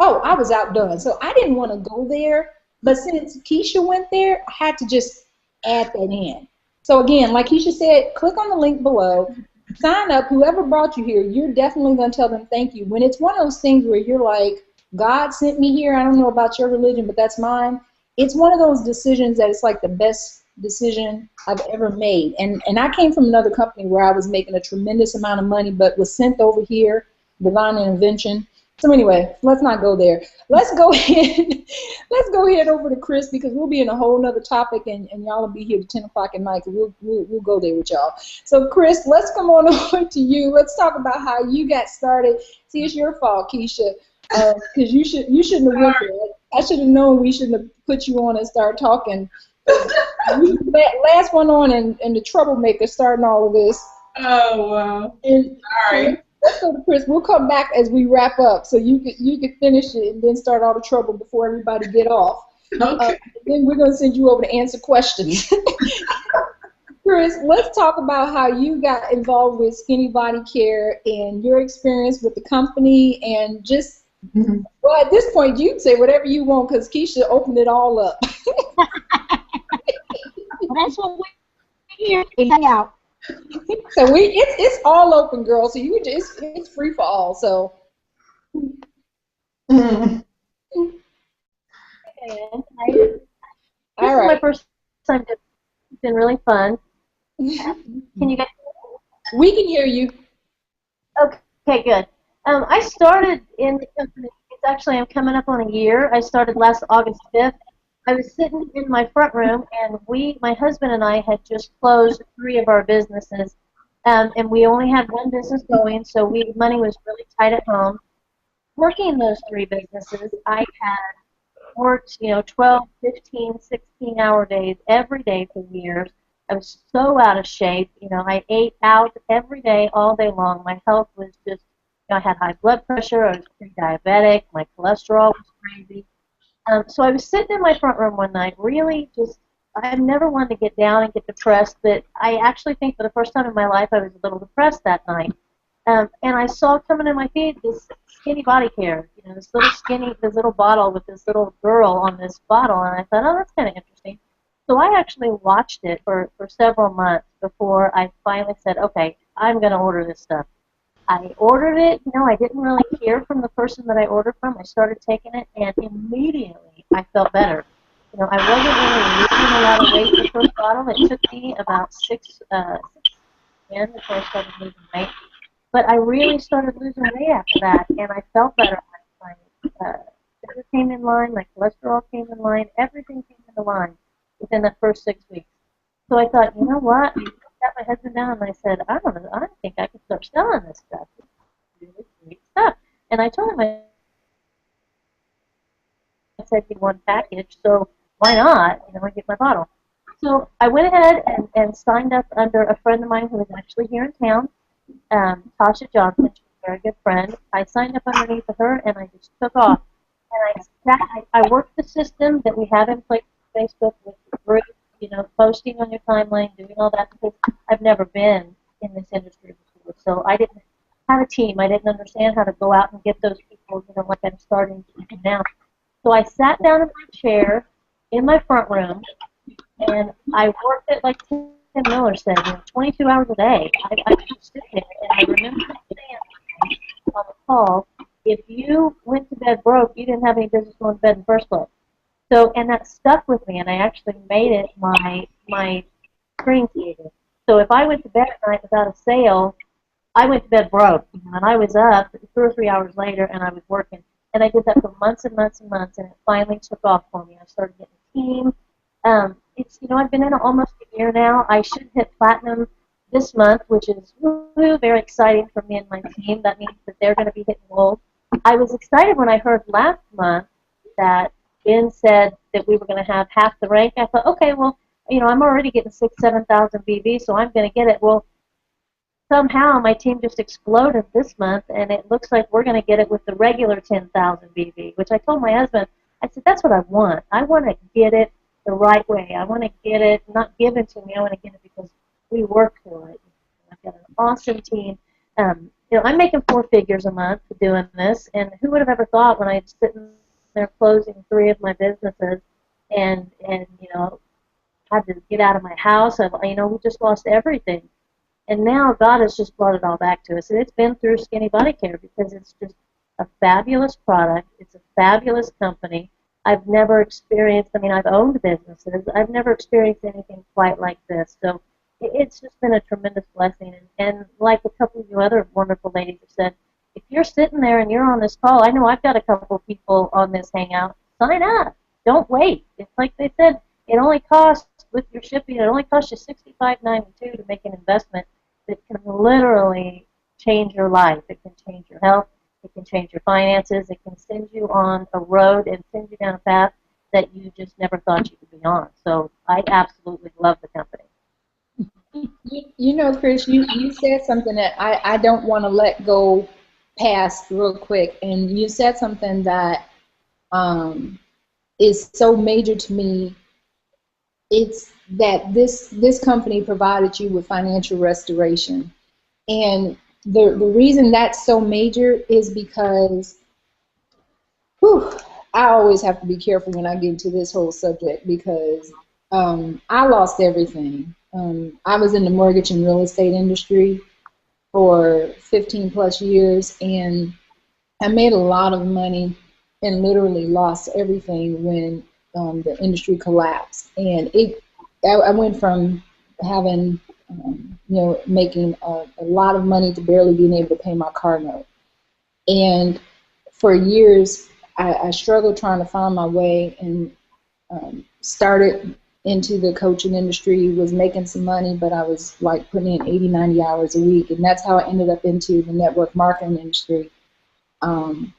A: Oh, I was outdone. So I didn't want to go there. But since Keisha went there, I had to just add that in. So again, like Keisha said, click on the link below. Sign up. Whoever brought you here, you're definitely going to tell them thank you. When it's one of those things where you're like, God sent me here, I don't know about your religion, but that's mine. It's one of those decisions that it's like the best decision I've ever made. And I came from another company where I was making a tremendous amount of money, but was sent over here, divine intervention. So anyway, let's not go there. Let's go ahead. Let's go ahead over to Chris because we'll be in a whole nother topic, and y'all will be here to 10 o'clock at night. We'll go there with y'all. So Chris, let's come on over to you. Let's talk about how you got started. See, it's your fault, Keisha, because you shouldn't have went there. I should have known we shouldn't have put you on and start talking. You last one on, and the troublemaker starting all of this.
D: Oh wow!
A: And,
D: sorry.
A: Let's go to Chris. We'll come back as we wrap up, so you could finish it and then start all the trouble before everybody get off.
D: Okay.
A: Then we're going to send you over to answer questions. Chris, let's talk about how you got involved with Skinny Body Care and your experience with the company, and just well, at this point you can say whatever you want because Keisha opened it all up.
B: That's what we're here to hang out.
A: So it's all open, girl. So you just it's free for all. So.
E: Okay, this is my first time. It's been really fun. Can you guys?
A: We can hear you.
E: Okay, good. I started in the company. It's actually, I'm coming up on a year. I started last August 5th. I was sitting in my front room, and my husband and I, had just closed 3 of our businesses, and we only had one business going, so money was really tight at home. Working those 3 businesses, I had worked, 12, 15, 16-hour days every day for years. I was so out of shape. I ate out every day, all day long. My health was just, I had high blood pressure. I was pre-diabetic. My cholesterol was crazy. So I was sitting in my front room one night, really just, I've never wanted to get down and get depressed, but I actually think for the first time in my life I was a little depressed that night. And I saw coming in my feed this Skinny Body Care, this little bottle with this little girl on this bottle, and I thought, oh, that's kind of interesting. So I actually watched it for several months before I finally said, okay, I'm going to order this stuff. I ordered it. I didn't really hear from the person that I ordered from. I started taking it, and immediately I felt better. I wasn't really losing a lot of weight the first bottle. It took me about 6 years before I started losing weight. But I really started losing weight after that, and I felt better. My sugar came in line, my cholesterol came in line, everything came into line within the first 6 weeks. So I thought, you know what? I sat my husband down and I said, I think I can start selling this stuff. It's really great stuff. And I told him, I said, get one package, so why not? I get my bottle. So I went ahead and signed up under a friend of mine who was actually here in town, Tasha Johnson. She's a very good friend. I signed up underneath of her, and I just took off. And I worked the system that we have in place on Facebook with the group, posting on your timeline, doing all that, because I've never been in this industry before. So I didn't have a team. I didn't understand how to go out and get those people, like I'm starting to do now. So I sat down in my chair in my front room, and I worked it like Tim Miller said, 22 hours a day. I just sit there, and I remember saying on the call, if you went to bed broke, you didn't have any business going to bed in the first place. So, and that stuck with me, and I actually made it my screensaver. So if I went to bed at night without a sale, I went to bed broke, and I was up 2 or 3 hours later, and I was working. And I did that for months and months and months, and it finally took off for me. I started getting a team. I've been in it almost a year now. I should hit platinum this month, which is very exciting for me and my team. That means that they're going to be hitting gold. I was excited when I heard last month that Ben said that we were going to have half the rank. I thought, okay, well, I'm already getting 6,000, 7,000 BB, so I'm going to get it. Well, somehow my team just exploded this month, and it looks like we're going to get it with the regular 10,000 BB, which I told my husband, I said, that's what I want. I want to get it the right way. I want to get it not given to me. I want to get it because we work for it. I've got an awesome team. I'm making 4 figures a month doing this, and who would have ever thought when I'd sitting there closing 3 of my businesses and had to get out of my house. We just lost everything. And now God has just brought it all back to us. And it's been through Skinny Body Care because it's just a fabulous product. It's a fabulous company. I've never experienced, I've owned businesses. I've never experienced anything quite like this. So it's just been a tremendous blessing. And like a couple of you other wonderful ladies have said, if you're sitting there and you're on this call, I know I've got a couple of people on this Hangout, sign up. Don't wait. It's like they said, it only costs, with your shipping, it only costs you $65.92 to make an investment that can literally change your life. It can change your health. It can change your finances. It can send you on a road and send you down a path that you just never thought you could be on. So I absolutely love the company.
A: Chris, you said something that I don't want to let go past real quick, and you said something that is so major to me. It's that this company provided you with financial restoration, and the reason that's so major is because I always have to be careful when I get into this whole subject because I lost everything. I was in the mortgage and real estate industry for 15 plus years, and I made a lot of money and literally lost everything when the industry collapsed. And I went from having making a lot of money to barely being able to pay my car note. And for years, I struggled trying to find my way, and started into the coaching industry, was making some money, but I was like putting in 80, 90 hours a week. And that's how I ended up into the network marketing industry. And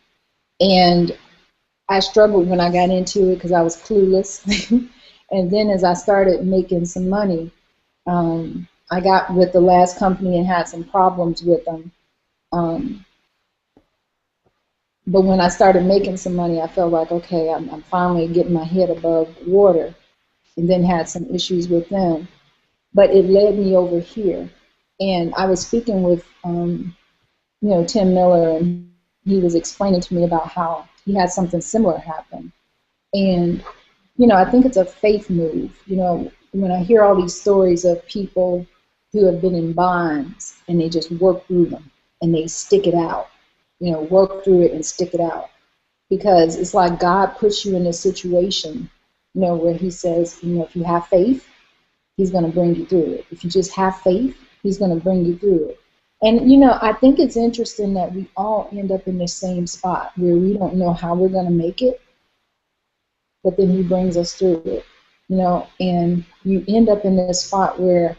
A: I struggled when I got into it because I was clueless. And then as I started making some money, I got with the last company and had some problems with them. But when I started making some money, I felt like, okay, I'm finally getting my head above water, and then had some issues with them. But it led me over here. And I was speaking with, Tim Miller, and he was explaining to me about how he had something similar happen. And, I think it's a faith move. When I hear all these stories of people who have been in bonds and they just work through them and they stick it out, work through it and stick it out. Because it's like God puts you in a situation, where he says, if you have faith, he's going to bring you through it. If you just have faith, he's going to bring you through it. And, I think it's interesting that we all end up in the same spot where we don't know how we're going to make it, but then he brings us through it, and you end up in this spot where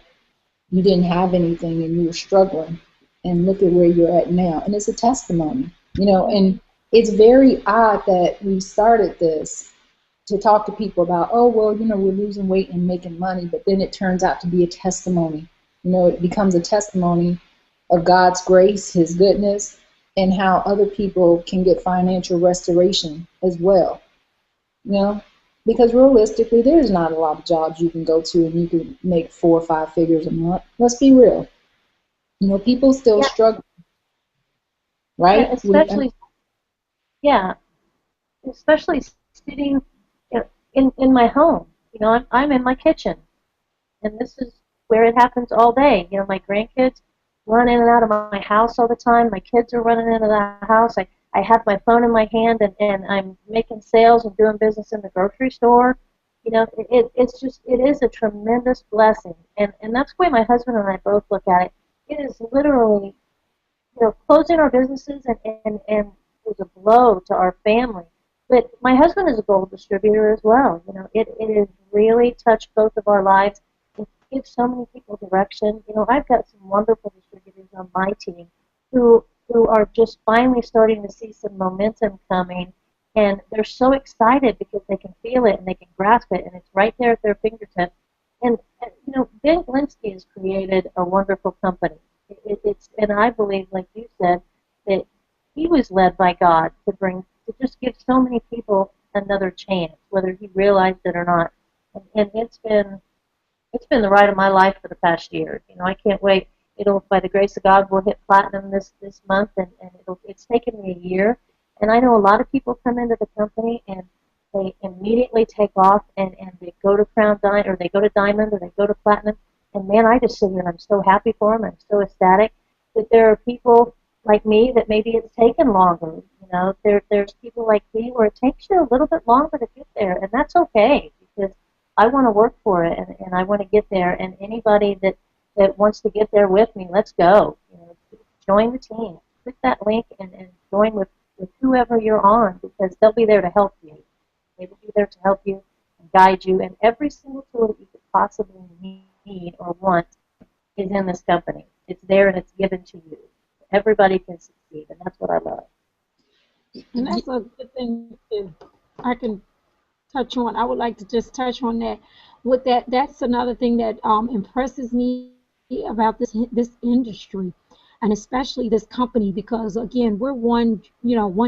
A: you didn't have anything and you were struggling, and look at where you're at now. And it's a testimony, and it's very odd that we started this to talk to people about, oh, well, we're losing weight and making money, but then it turns out to be a testimony. It becomes a testimony of God's grace, his goodness, and how other people can get financial restoration as well. Because realistically, there's not a lot of jobs you can go to and you can make 4 or 5 figures a month. Let's be real. People still struggle, right?
E: Especially sitting in my home. I'm in my kitchen, and this is where it happens all day. My grandkids run in and out of my house all the time. My kids are running into the house. I have my phone in my hand, and I'm making sales and doing business in the grocery store. It is a tremendous blessing, and that's the way my husband and I both look at it. It is literally, closing our businesses and it was a blow to our family. But my husband is a gold distributor as well. It has really touched both of our lives. It gives so many people direction. I've got some wonderful distributors on my team who are just finally starting to see some momentum coming, and they're so excited because they can feel it and they can grasp it, and it's right there at their fingertips. And Ben Glinsky has created a wonderful company. And I believe, like you said, that he was led by God to just give so many people another chance, whether he realized it or not. And it's been the ride of my life for the past year. I can't wait. By the grace of God, we'll hit platinum this month, and it's taken me a year. And I know a lot of people come into the company and they immediately take off and they go to Crown Diamond, or they go to Diamond, or they go to Platinum. And man, I just sit here and I'm so happy for them. I'm so ecstatic that there are people like me that maybe it's taken longer. There's people like me where it takes you a little bit longer to get there, and that's okay, because I want to work for it and I want to get there. And anybody that wants to get there with me, let's go. Join the team. Click that link and join with whoever you're on, because they'll be there to help you. They will be there to help you and guide you, and every single tool that you could possibly need or want is in this company. It's there and it's given to you. Everybody can succeed, and that's what I love.
B: And that's a good thing I can touch on. I would like to just touch on that. With that's another thing that impresses me about this industry, and especially this company, because again, we're one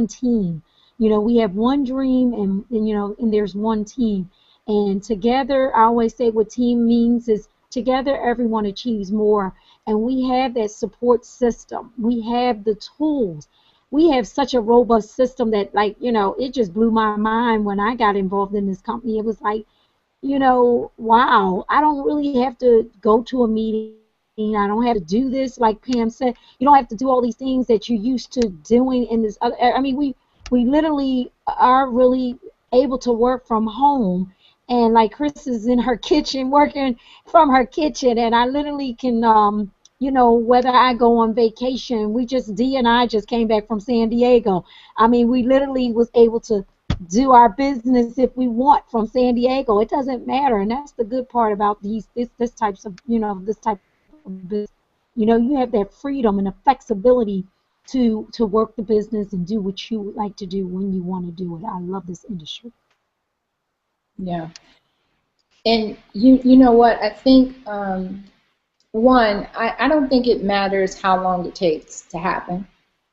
B: team. We have one dream, and there's one team. And together, I always say what team means is together everyone achieves more. And we have that support system. We have the tools. We have such a robust system that, it just blew my mind when I got involved in this company. It was like, wow, I don't really have to go to a meeting. I don't have to do this, like Pam said. You don't have to do all these things that you're used to doing in this other. I mean, we literally are really able to work from home, and like Chris is in her kitchen working from her kitchen, and I literally can, you know, whether I go on vacation, Dee and I just came back from San Diego. I mean, we literally was able to do our business if we want from San Diego. It doesn't matter, and that's the good part about this types of, you know, this type of business. You know, you have that freedom and the flexibility to work the business and do what you would like to do when you want to do it. I love this industry.
A: Yeah. And you know what? I think, one, I don't think it matters how long it takes to happen.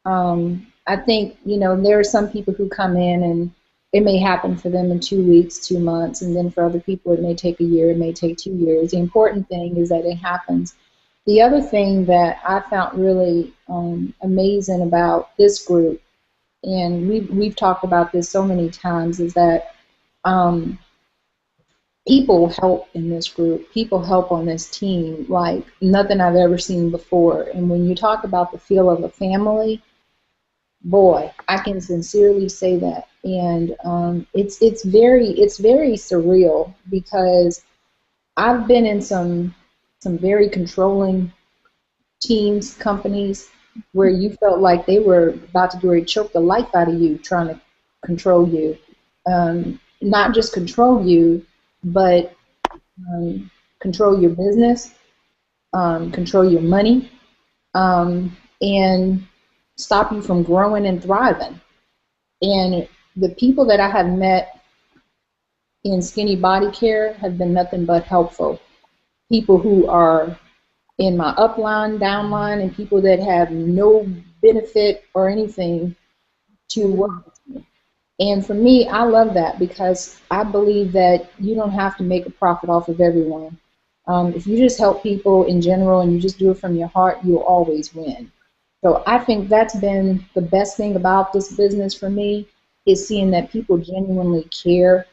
A: I think, you know, there are some people who come in and it may happen for them in 2 weeks, 2 months, and then for other people it may take a year, it may take 2 years. The important thing is that it happens. The other thing that I found really amazing about this group, and we've talked about this so many times, is that people help in this group. People help on this team like nothing I've ever seen before. And when you talk about the feel of a family, boy, I can sincerely say that. And it's very surreal, because I've been in some very controlling teams, companies, where you felt like they were about to go choke the life out of you, trying to control you. Not just control you, but control your business, control your money, and stop you from growing and thriving. And the people that I have met in Skinny Body Care have been nothing but helpful. People who are in my upline, downline, and people that have no benefit or anything to work with me. And for me, I love that, because I believe that you don't have to make a profit off of everyone. If you just help people in general and you just do it from your heart, you'll always win. So I think that's been the best thing about this business for me, is seeing that people genuinely care,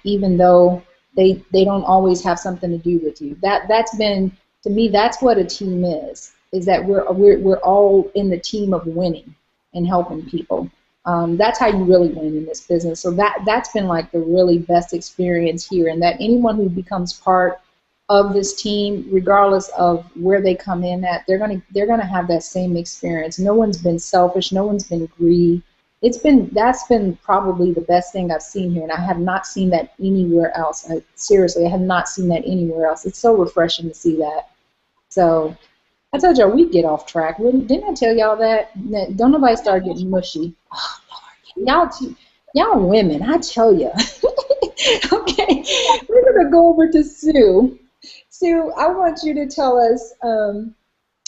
A: even though they don't always have something to do with you. That's been, to me, that's what a team is that we're all in the team of winning and helping people. That's how you really win in this business. So that's been like the really best experience here, and that anyone who becomes part of this team, regardless of where they come in at, they're gonna have that same experience. No one's been selfish. No one's been greedy. That's been probably the best thing I've seen here, and I have not seen that anywhere else. Seriously, I have not seen that anywhere else. It's so refreshing to see that. So I told y'all we get off track. Didn't I tell y'all that? Don't nobody start getting mushy. Oh, Lord. Y'all women, I tell you. Okay, we're gonna go over to Sue. Sue, I want you to tell us,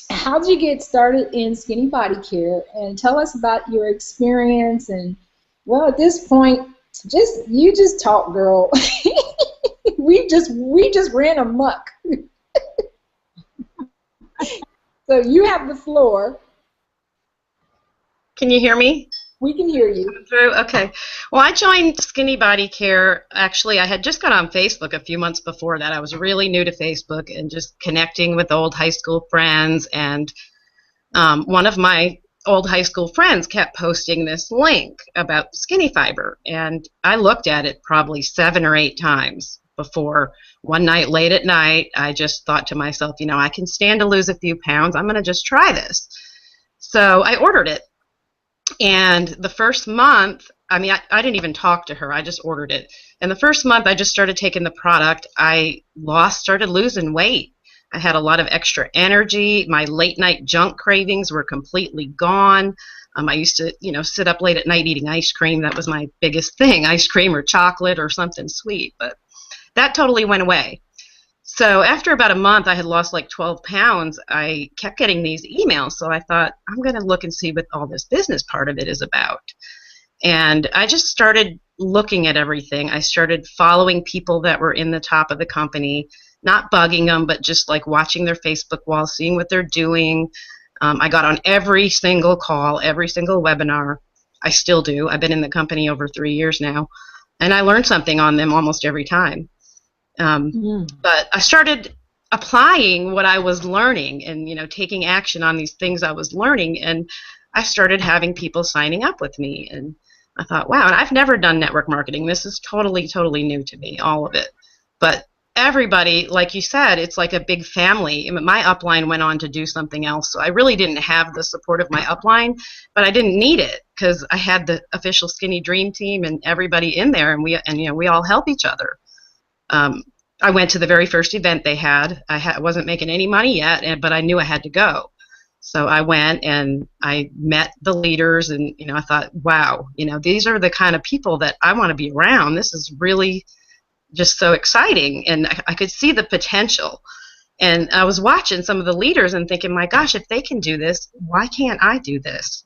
A: how did you get started in Skinny Body Care, and tell us about your experience. And well, at this point, you just talk, girl. we just ran amok. So you have the floor.
F: Can you hear me?
A: We can hear you.
F: Through? Okay. Well, I joined Skinny Body Care. Actually, I had just got on Facebook a few months before that. I was really new to Facebook and just connecting with old high school friends. And one of my old high school friends kept posting this link about Skinny Fiber. And I looked at it probably 7 or 8 times before one night late at night. I just thought to myself, you know, I can stand to lose a few pounds. I'm going to just try this. So I ordered it. And the first month, I mean, I didn't even talk to her. I just ordered it. And the first month I just started taking the product, I started losing weight. I had a lot of extra energy. My late night junk cravings were completely gone. I used to, you know, sit up late at night eating ice cream. That was my biggest thing, ice cream or chocolate or something sweet. But that totally went away. So after about a month, I had lost like 12 pounds. I kept getting these emails, so I thought, I'm going to look and see what all this business part of it is about. And I just started looking at everything. I started following people that were in the top of the company, not bugging them, but just like watching their Facebook wall, seeing what they're doing. I got on every single call, every single webinar. I still do. I've been in the company over 3 years now, and I learned something on them almost every time. But I started applying what I was learning and, you know, taking action on these things I was learning, and I started having people signing up with me. And I thought, wow, and I've never done network marketing. This is totally, totally new to me, all of it. But everybody, like you said, it's like a big family. My upline went on to do something else, so I really didn't have the support of my upline, but I didn't need it because I had the official Skinny Dream Team and everybody in there, and we all help each other. I went to the very first event they had. I wasn't making any money yet, but I knew I had to go. So I went and I met the leaders, and I thought, wow, these are the kind of people that I want to be around. This is really just so exciting, and I could see the potential. And I was watching some of the leaders and thinking, my gosh, if they can do this, why can't I do this?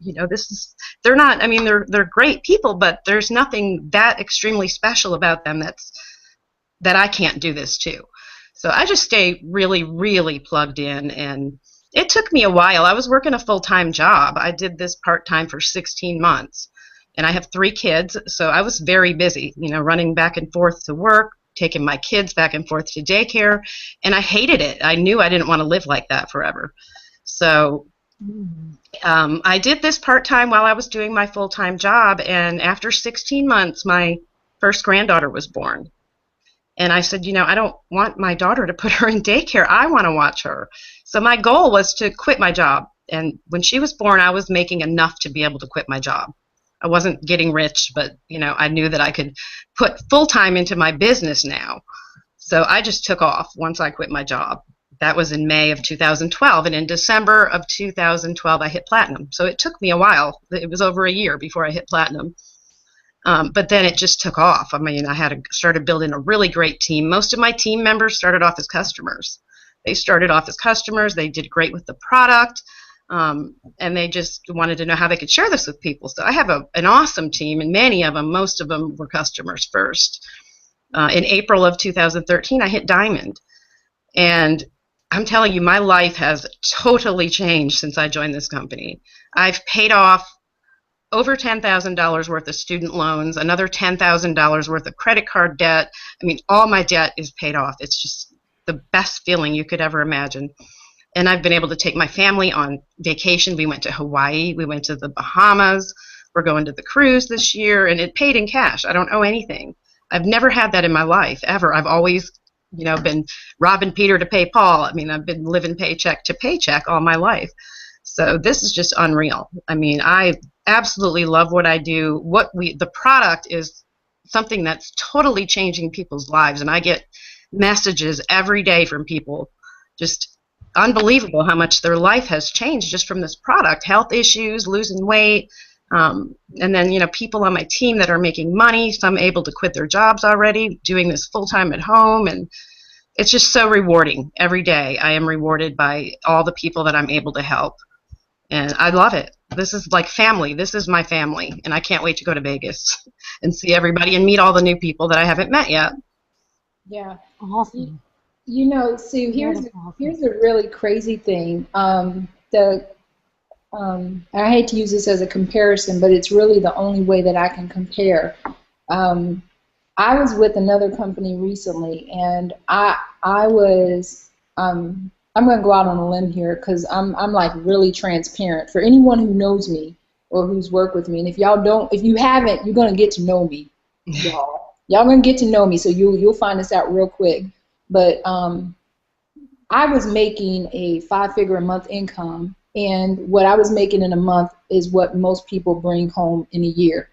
F: They're not, I mean, they're great people, but there's nothing that extremely special about them that I can't do this too. So I just stay really, really plugged in, and it took me a while. I was working a full-time job. I did this part-time for 16 months, and I have 3 kids, so I was very busy, running back and forth to work, taking my kids back and forth to daycare, and I hated it. I knew I didn't want to live like that forever. So I did this part-time while I was doing my full-time job, and after 16 months, my first granddaughter was born. And I said, I don't want my daughter to put her in daycare. I want to watch her. So my goal was to quit my job. And when she was born, I was making enough to be able to quit my job. I wasn't getting rich, but, I knew that I could put full-time into my business now. So I just took off once I quit my job. That was in May of 2012. And in December of 2012, I hit platinum. So it took me a while. It was over a year before I hit platinum. But then it just took off. I mean, I started building a really great team. Most of my team members started off as customers. They started off as customers. They did great with the product, and they just wanted to know how they could share this with people. So I have an awesome team, and most of them were customers first. In April of 2013, I hit diamond. And I'm telling you, my life has totally changed since I joined this company. I've paid off over $10,000 worth of student loans, another $10,000 worth of credit card debt. I mean, all my debt is paid off. It's just the best feeling you could ever imagine. And I've been able to take my family on vacation. We went to Hawaii. We went to the Bahamas. We're going to the cruise this year, and it paid in cash. I don't owe anything. I've never had that in my life, ever. I've always, been robbing Peter to pay Paul. I mean, I've been living paycheck to paycheck all my life. So this is just unreal. I mean, I absolutely love what I do. The product is something that's totally changing people's lives, and I get messages every day from people. Just unbelievable how much their life has changed just from this product. Health issues, losing weight, and then people on my team that are making money. Some able to quit their jobs already, doing this full time at home, and it's just so rewarding. Every day I am rewarded by all the people that I'm able to help. And I love it. This is like family. This is my family. And I can't wait to go to Vegas and see everybody and meet all the new people that I haven't met yet.
A: Yeah.
B: Awesome.
A: Sue, here's a really crazy thing. I hate to use this as a comparison, but it's really the only way that I can compare. I was with another company recently, and I was I'm going to go out on a limb here because I'm like really transparent. For anyone who knows me or who's worked with me, and if you haven't, you're going to get to know me, y'all. Y'all going to get to know me, so you'll find this out real quick. But I was making a 5-figure a month income, and what I was making in a month is what most people bring home in a year.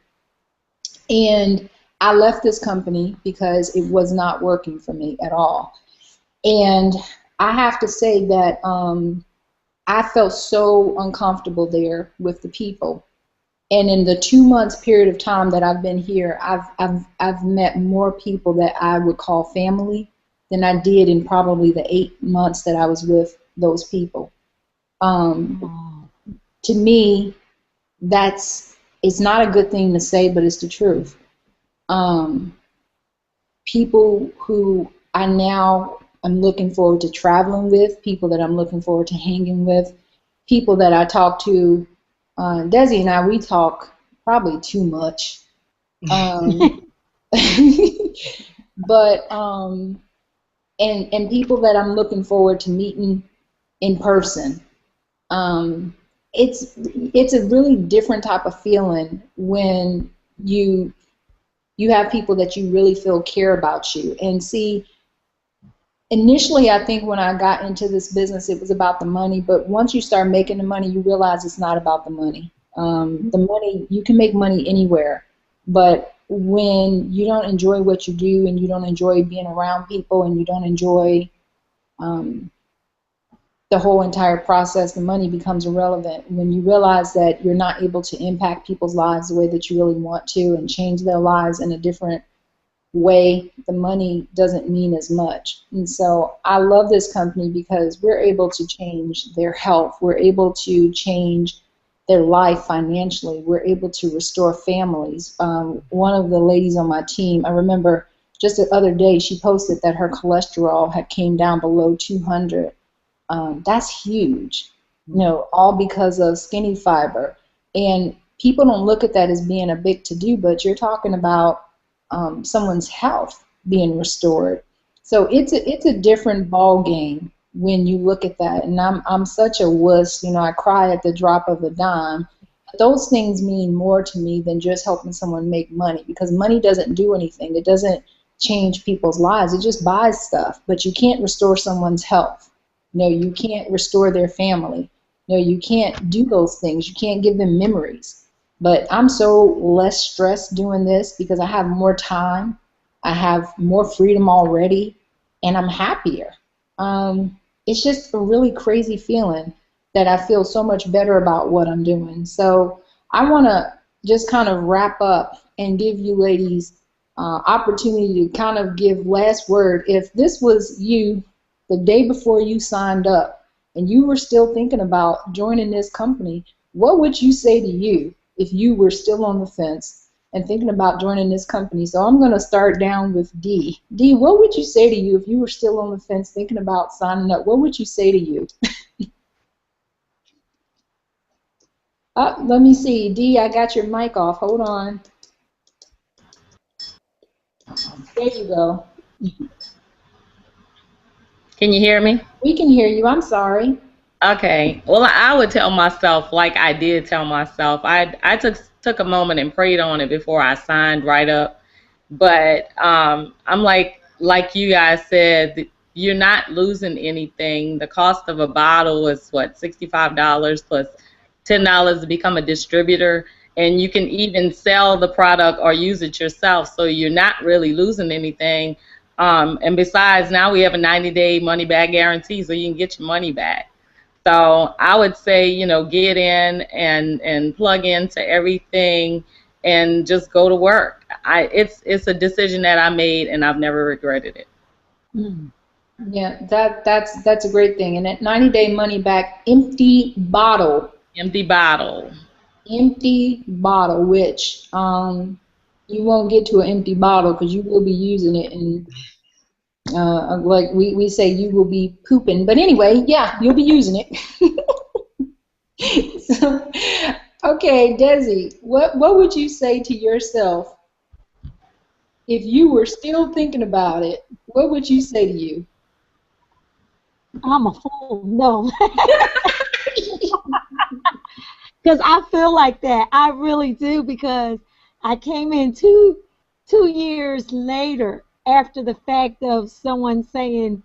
A: And I left this company because it was not working for me at all. And I have to say that I felt so uncomfortable there with the people. And in the 2 months period of time that I've been here, I've met more people that I would call family than I did in probably the 8 months that I was with those people. To me, it's not a good thing to say, but it's the truth. People who I now I'm looking forward to traveling with, people that I'm looking forward to hanging with, people that I talk to. Desi and I, we talk probably too much. But and people that I'm looking forward to meeting in person. It's a really different type of feeling when you have people that you really feel care about you. And see, initially, I think when I got into this business, it was about the money. But once you start making the money, you realize it's not about the money. The money, you can make money anywhere. But when you don't enjoy what you do and you don't enjoy being around people and you don't enjoy the whole entire process, the money becomes irrelevant. When you realize that you're not able to impact people's lives the way that you really want to and change their lives in a different way, the money doesn't mean as much. And so I love this company because we're able to change their health. We're able to change their life financially. We're able to restore families. One of the ladies on my team, I remember just the other day, she posted that her cholesterol had came down below 200. That's huge, you know, all because of Skinny Fiber. And people don't look at that as being a big to-do, but you're talking about someone's health being restored. So it's a different ball game when you look at that. And I'm such a wuss, you know, I cry at the drop of a dime. But those things mean more to me than just helping someone make money, because money doesn't do anything. It doesn't change people's lives. It just buys stuff. But you can't restore someone's health. No, you can't restore their family. No, you can't do those things. You can't give them memories. But I'm so less stressed doing this because I have more time. I have more freedom already, and I'm happier. It's just a really crazy feeling that I feel so much better about what I'm doing. So I want to just kind of wrap up and give you ladies opportunity to kind of give last word. If this was you the day before you signed up and you were still thinking about joining this company, what would you say to you if you were still on the fence and thinking about joining this company? So I'm going to start down with Dee. Dee, what would you say to you if you were still on the fence thinking about signing up? What would you say to you? Let me see. Dee, I got your mic off. Hold on. There you go.
C: Can you hear me?
A: We can hear you. I'm sorry.
C: Okay. Well, I would tell myself, like I did tell myself, I took a moment and prayed on it before I signed right up. But I'm like you guys said, you're not losing anything. The cost of a bottle is what, $65 plus $10 to become a distributor, and you can even sell the product or use it yourself. So you're not really losing anything. And besides, now we have a 90-day money-back guarantee, so you can get your money back. So I would say, you know, get in and plug into everything and just go to work. It's a decision that I made, and I've never regretted it.
A: Yeah, that's a great thing. And that 90-day money-back empty bottle.
C: Empty bottle.
A: Empty bottle, which you won't get to an empty bottle because you will be using it, and like we say, you will be pooping. But anyway, yeah, you'll be using it. So, okay, Desi, what would you say to yourself if you were still thinking about it? What would you say to you?
B: I'm a fool. No. Because I feel like that. I really do, because I came in two years later after the fact of someone saying,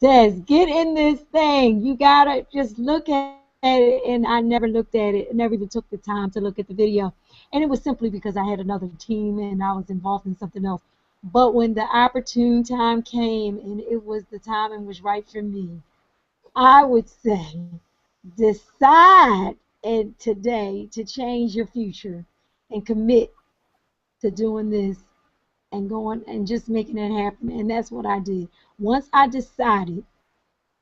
B: Des, get in this thing. You got to just look at it. And I never looked at it. I never even took the time to look at the video. And it was simply because I had another team and I was involved in something else. But when the opportune time came and it was the time and was right for me, I would say, decide and today to change your future and commit to doing this and going and just making it happen. And that's what I did. Once I decided,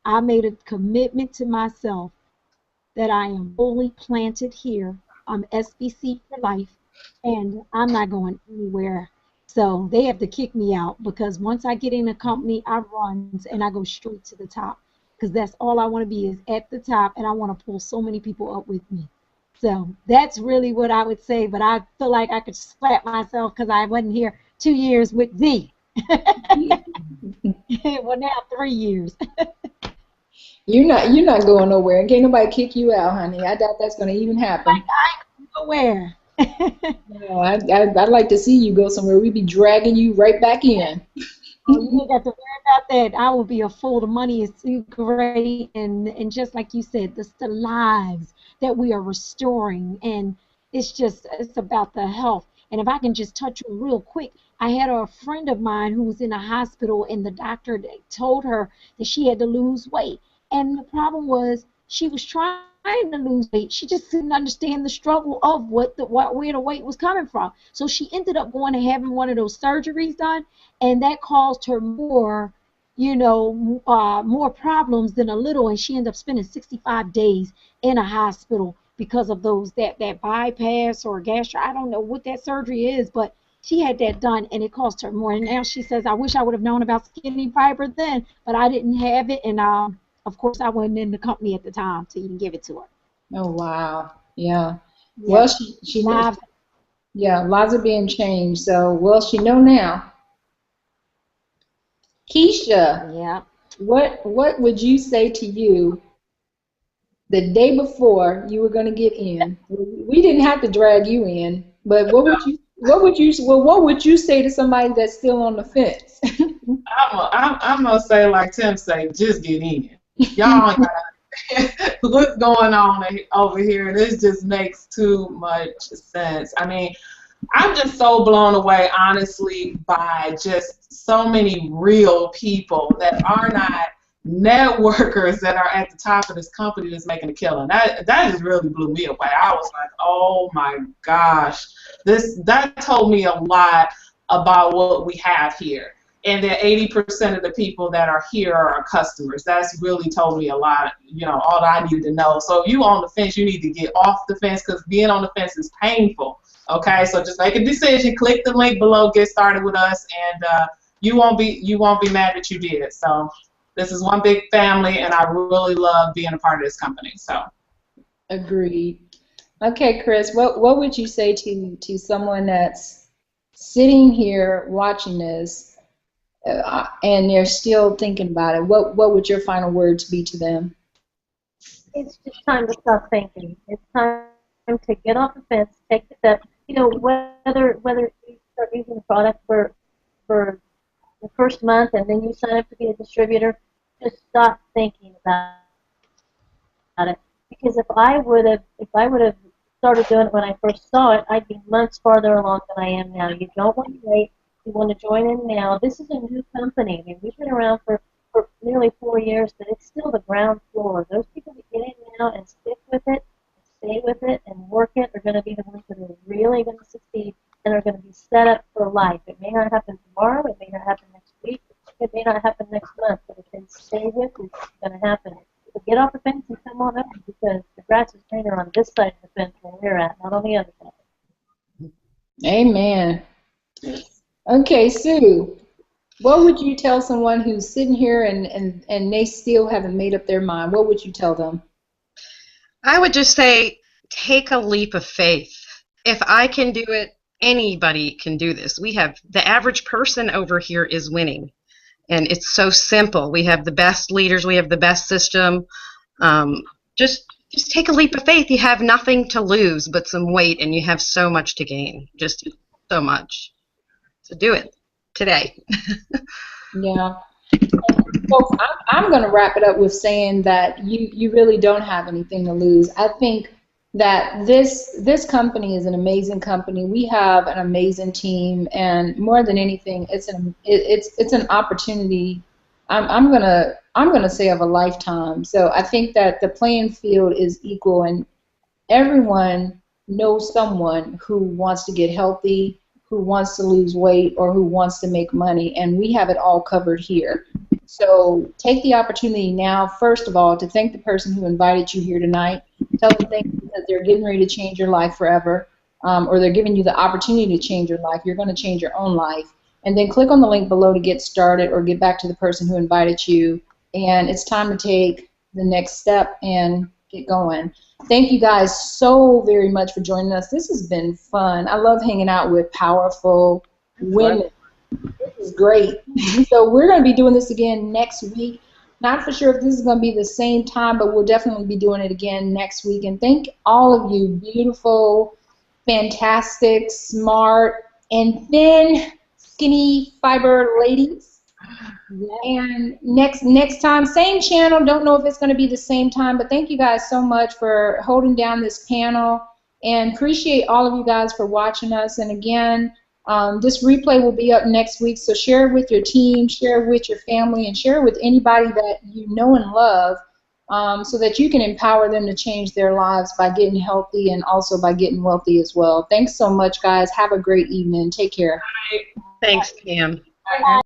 B: I made a commitment to myself that I am fully planted here. I'm SBC for life, and I'm not going anywhere. So they have to kick me out, because once I get in a company, I run and I go straight to the top, because that's all I want to be, is at the top, and I want to pull so many people up with me. So that's really what I would say, but I feel like I could slap myself because I wasn't here 2 years with Z. Well, now 3 years.
A: You're not going nowhere, and can't nobody kick you out, honey. I doubt that's going to even happen.
B: I ain't going nowhere.
A: I'd like to see you go somewhere. We'd be dragging you right back in.
B: Oh, you ain't got to worry about that. I will be a fool. The money is too great, and just like you said, the lives that we are restoring, and it's about the health. And if I can just touch on real quick, I had a friend of mine who was in a hospital, and the doctor told her that she had to lose weight, and the problem was she was trying to lose weight. She just didn't understand the struggle of where the weight was coming from. So she ended up going and having one of those surgeries done, and that caused her more, more problems than a little, and she ended up spending 65 days in a hospital because of that bypass or gastro. I don't know what that surgery is, but she had that done, and it cost her more. And now she says, I wish I would have known about Skinny Fiber then, but I didn't have it, and of course I wasn't in the company at the time to even give it to her.
A: Oh wow, yeah.
B: Yeah.
A: Well, she
B: Lives.
A: yeah, lives are being changed. So, well, she know now. Keisha,
B: Yeah.
A: what would you say to you the day before you were going to get in? We didn't have to drag you in, but what would you say to somebody that's still on the fence?
D: I'm gonna say like Tim say, just get in. Y'all ain't got what's going on over here. This just makes too much sense. I mean, I'm just so blown away, honestly, by just so many real people that are not networkers that are at the top of this company that's making a killing. That just really blew me away. I was like, oh my gosh, that told me a lot about what we have here. And that 80% of the people that are here are our customers. That's really told me a lot, all that I needed to know. So if you on the fence, you need to get off the fence, because being on the fence is painful. Okay, so just make a decision, click the link below, get started with us, and you won't be mad that you did. So this is one big family, and I really love being a part of this company. So
A: Agreed. Okay, Chris, what would you say to someone that's sitting here watching this and they're still thinking about it? What would your final words be to them?
E: It's just time to stop thinking. It's time to get off the fence, take the step. Whether you start using the product for the first month and then you sign up to be a distributor, just stop thinking about it. Because if I would have started doing it when I first saw it, I'd be months farther along than I am now. You don't want to wait. You want to join in now. This is a new company. I mean, we've been around for nearly 4 years, but it's still the ground floor. Those people that get in now and stick with it, stay with it, and work it are going to be the ones that are really going to succeed and are going to be set up for life. It may not happen tomorrow. It may not happen next week. It may not happen next month. But if they stay with it, it's going to happen. So get off the fence and come on up, because the grass is greener on this side of the fence where we're at, not on the other side.
A: Amen. Okay, Sue, what would you tell someone who's sitting here and they still haven't made up their mind? What would you tell them?
F: I would just say, take a leap of faith. If I can do it, anybody can do this. The average person over here is winning. And it's so simple. We have the best leaders. We have the best system. Just take a leap of faith. You have nothing to lose but some weight, and you have so much to gain. Just so much. So do it today.
A: Yeah. Folks, I'm going to wrap it up with saying that you really don't have anything to lose. I think that this company is an amazing company. We have an amazing team, and more than anything, it's an opportunity. I'm gonna say of a lifetime. So I think that the playing field is equal, and everyone knows someone who wants to get healthy, who wants to lose weight, or who wants to make money, and we have it all covered here. So take the opportunity now, first of all, to thank the person who invited you here tonight. Tell them thank you, because they're getting ready to change your life forever, or they're giving you the opportunity to change your life. You're going to change your own life. And then click on the link below to get started, or get back to the person who invited you. And it's time to take the next step and get going. Thank you guys so very much for joining us. This has been fun. I love hanging out with powerful women. This is great. So we're going to be doing this again next week. Not for sure if this is going to be the same time, but we'll definitely be doing it again next week. And thank all of you beautiful, fantastic, smart, and thin, skinny fiber ladies. And next time, same channel. Don't know if it's going to be the same time, but thank you guys so much for holding down this panel, and appreciate all of you guys for watching us. And again, this replay will be up next week, so share it with your team, share it with your family, and share it with anybody that you know and love, so that you can empower them to change their lives by getting healthy and also by getting wealthy as well. Thanks so much, guys. Have a great evening. Take care.
F: Thanks, Pam.
A: Bye.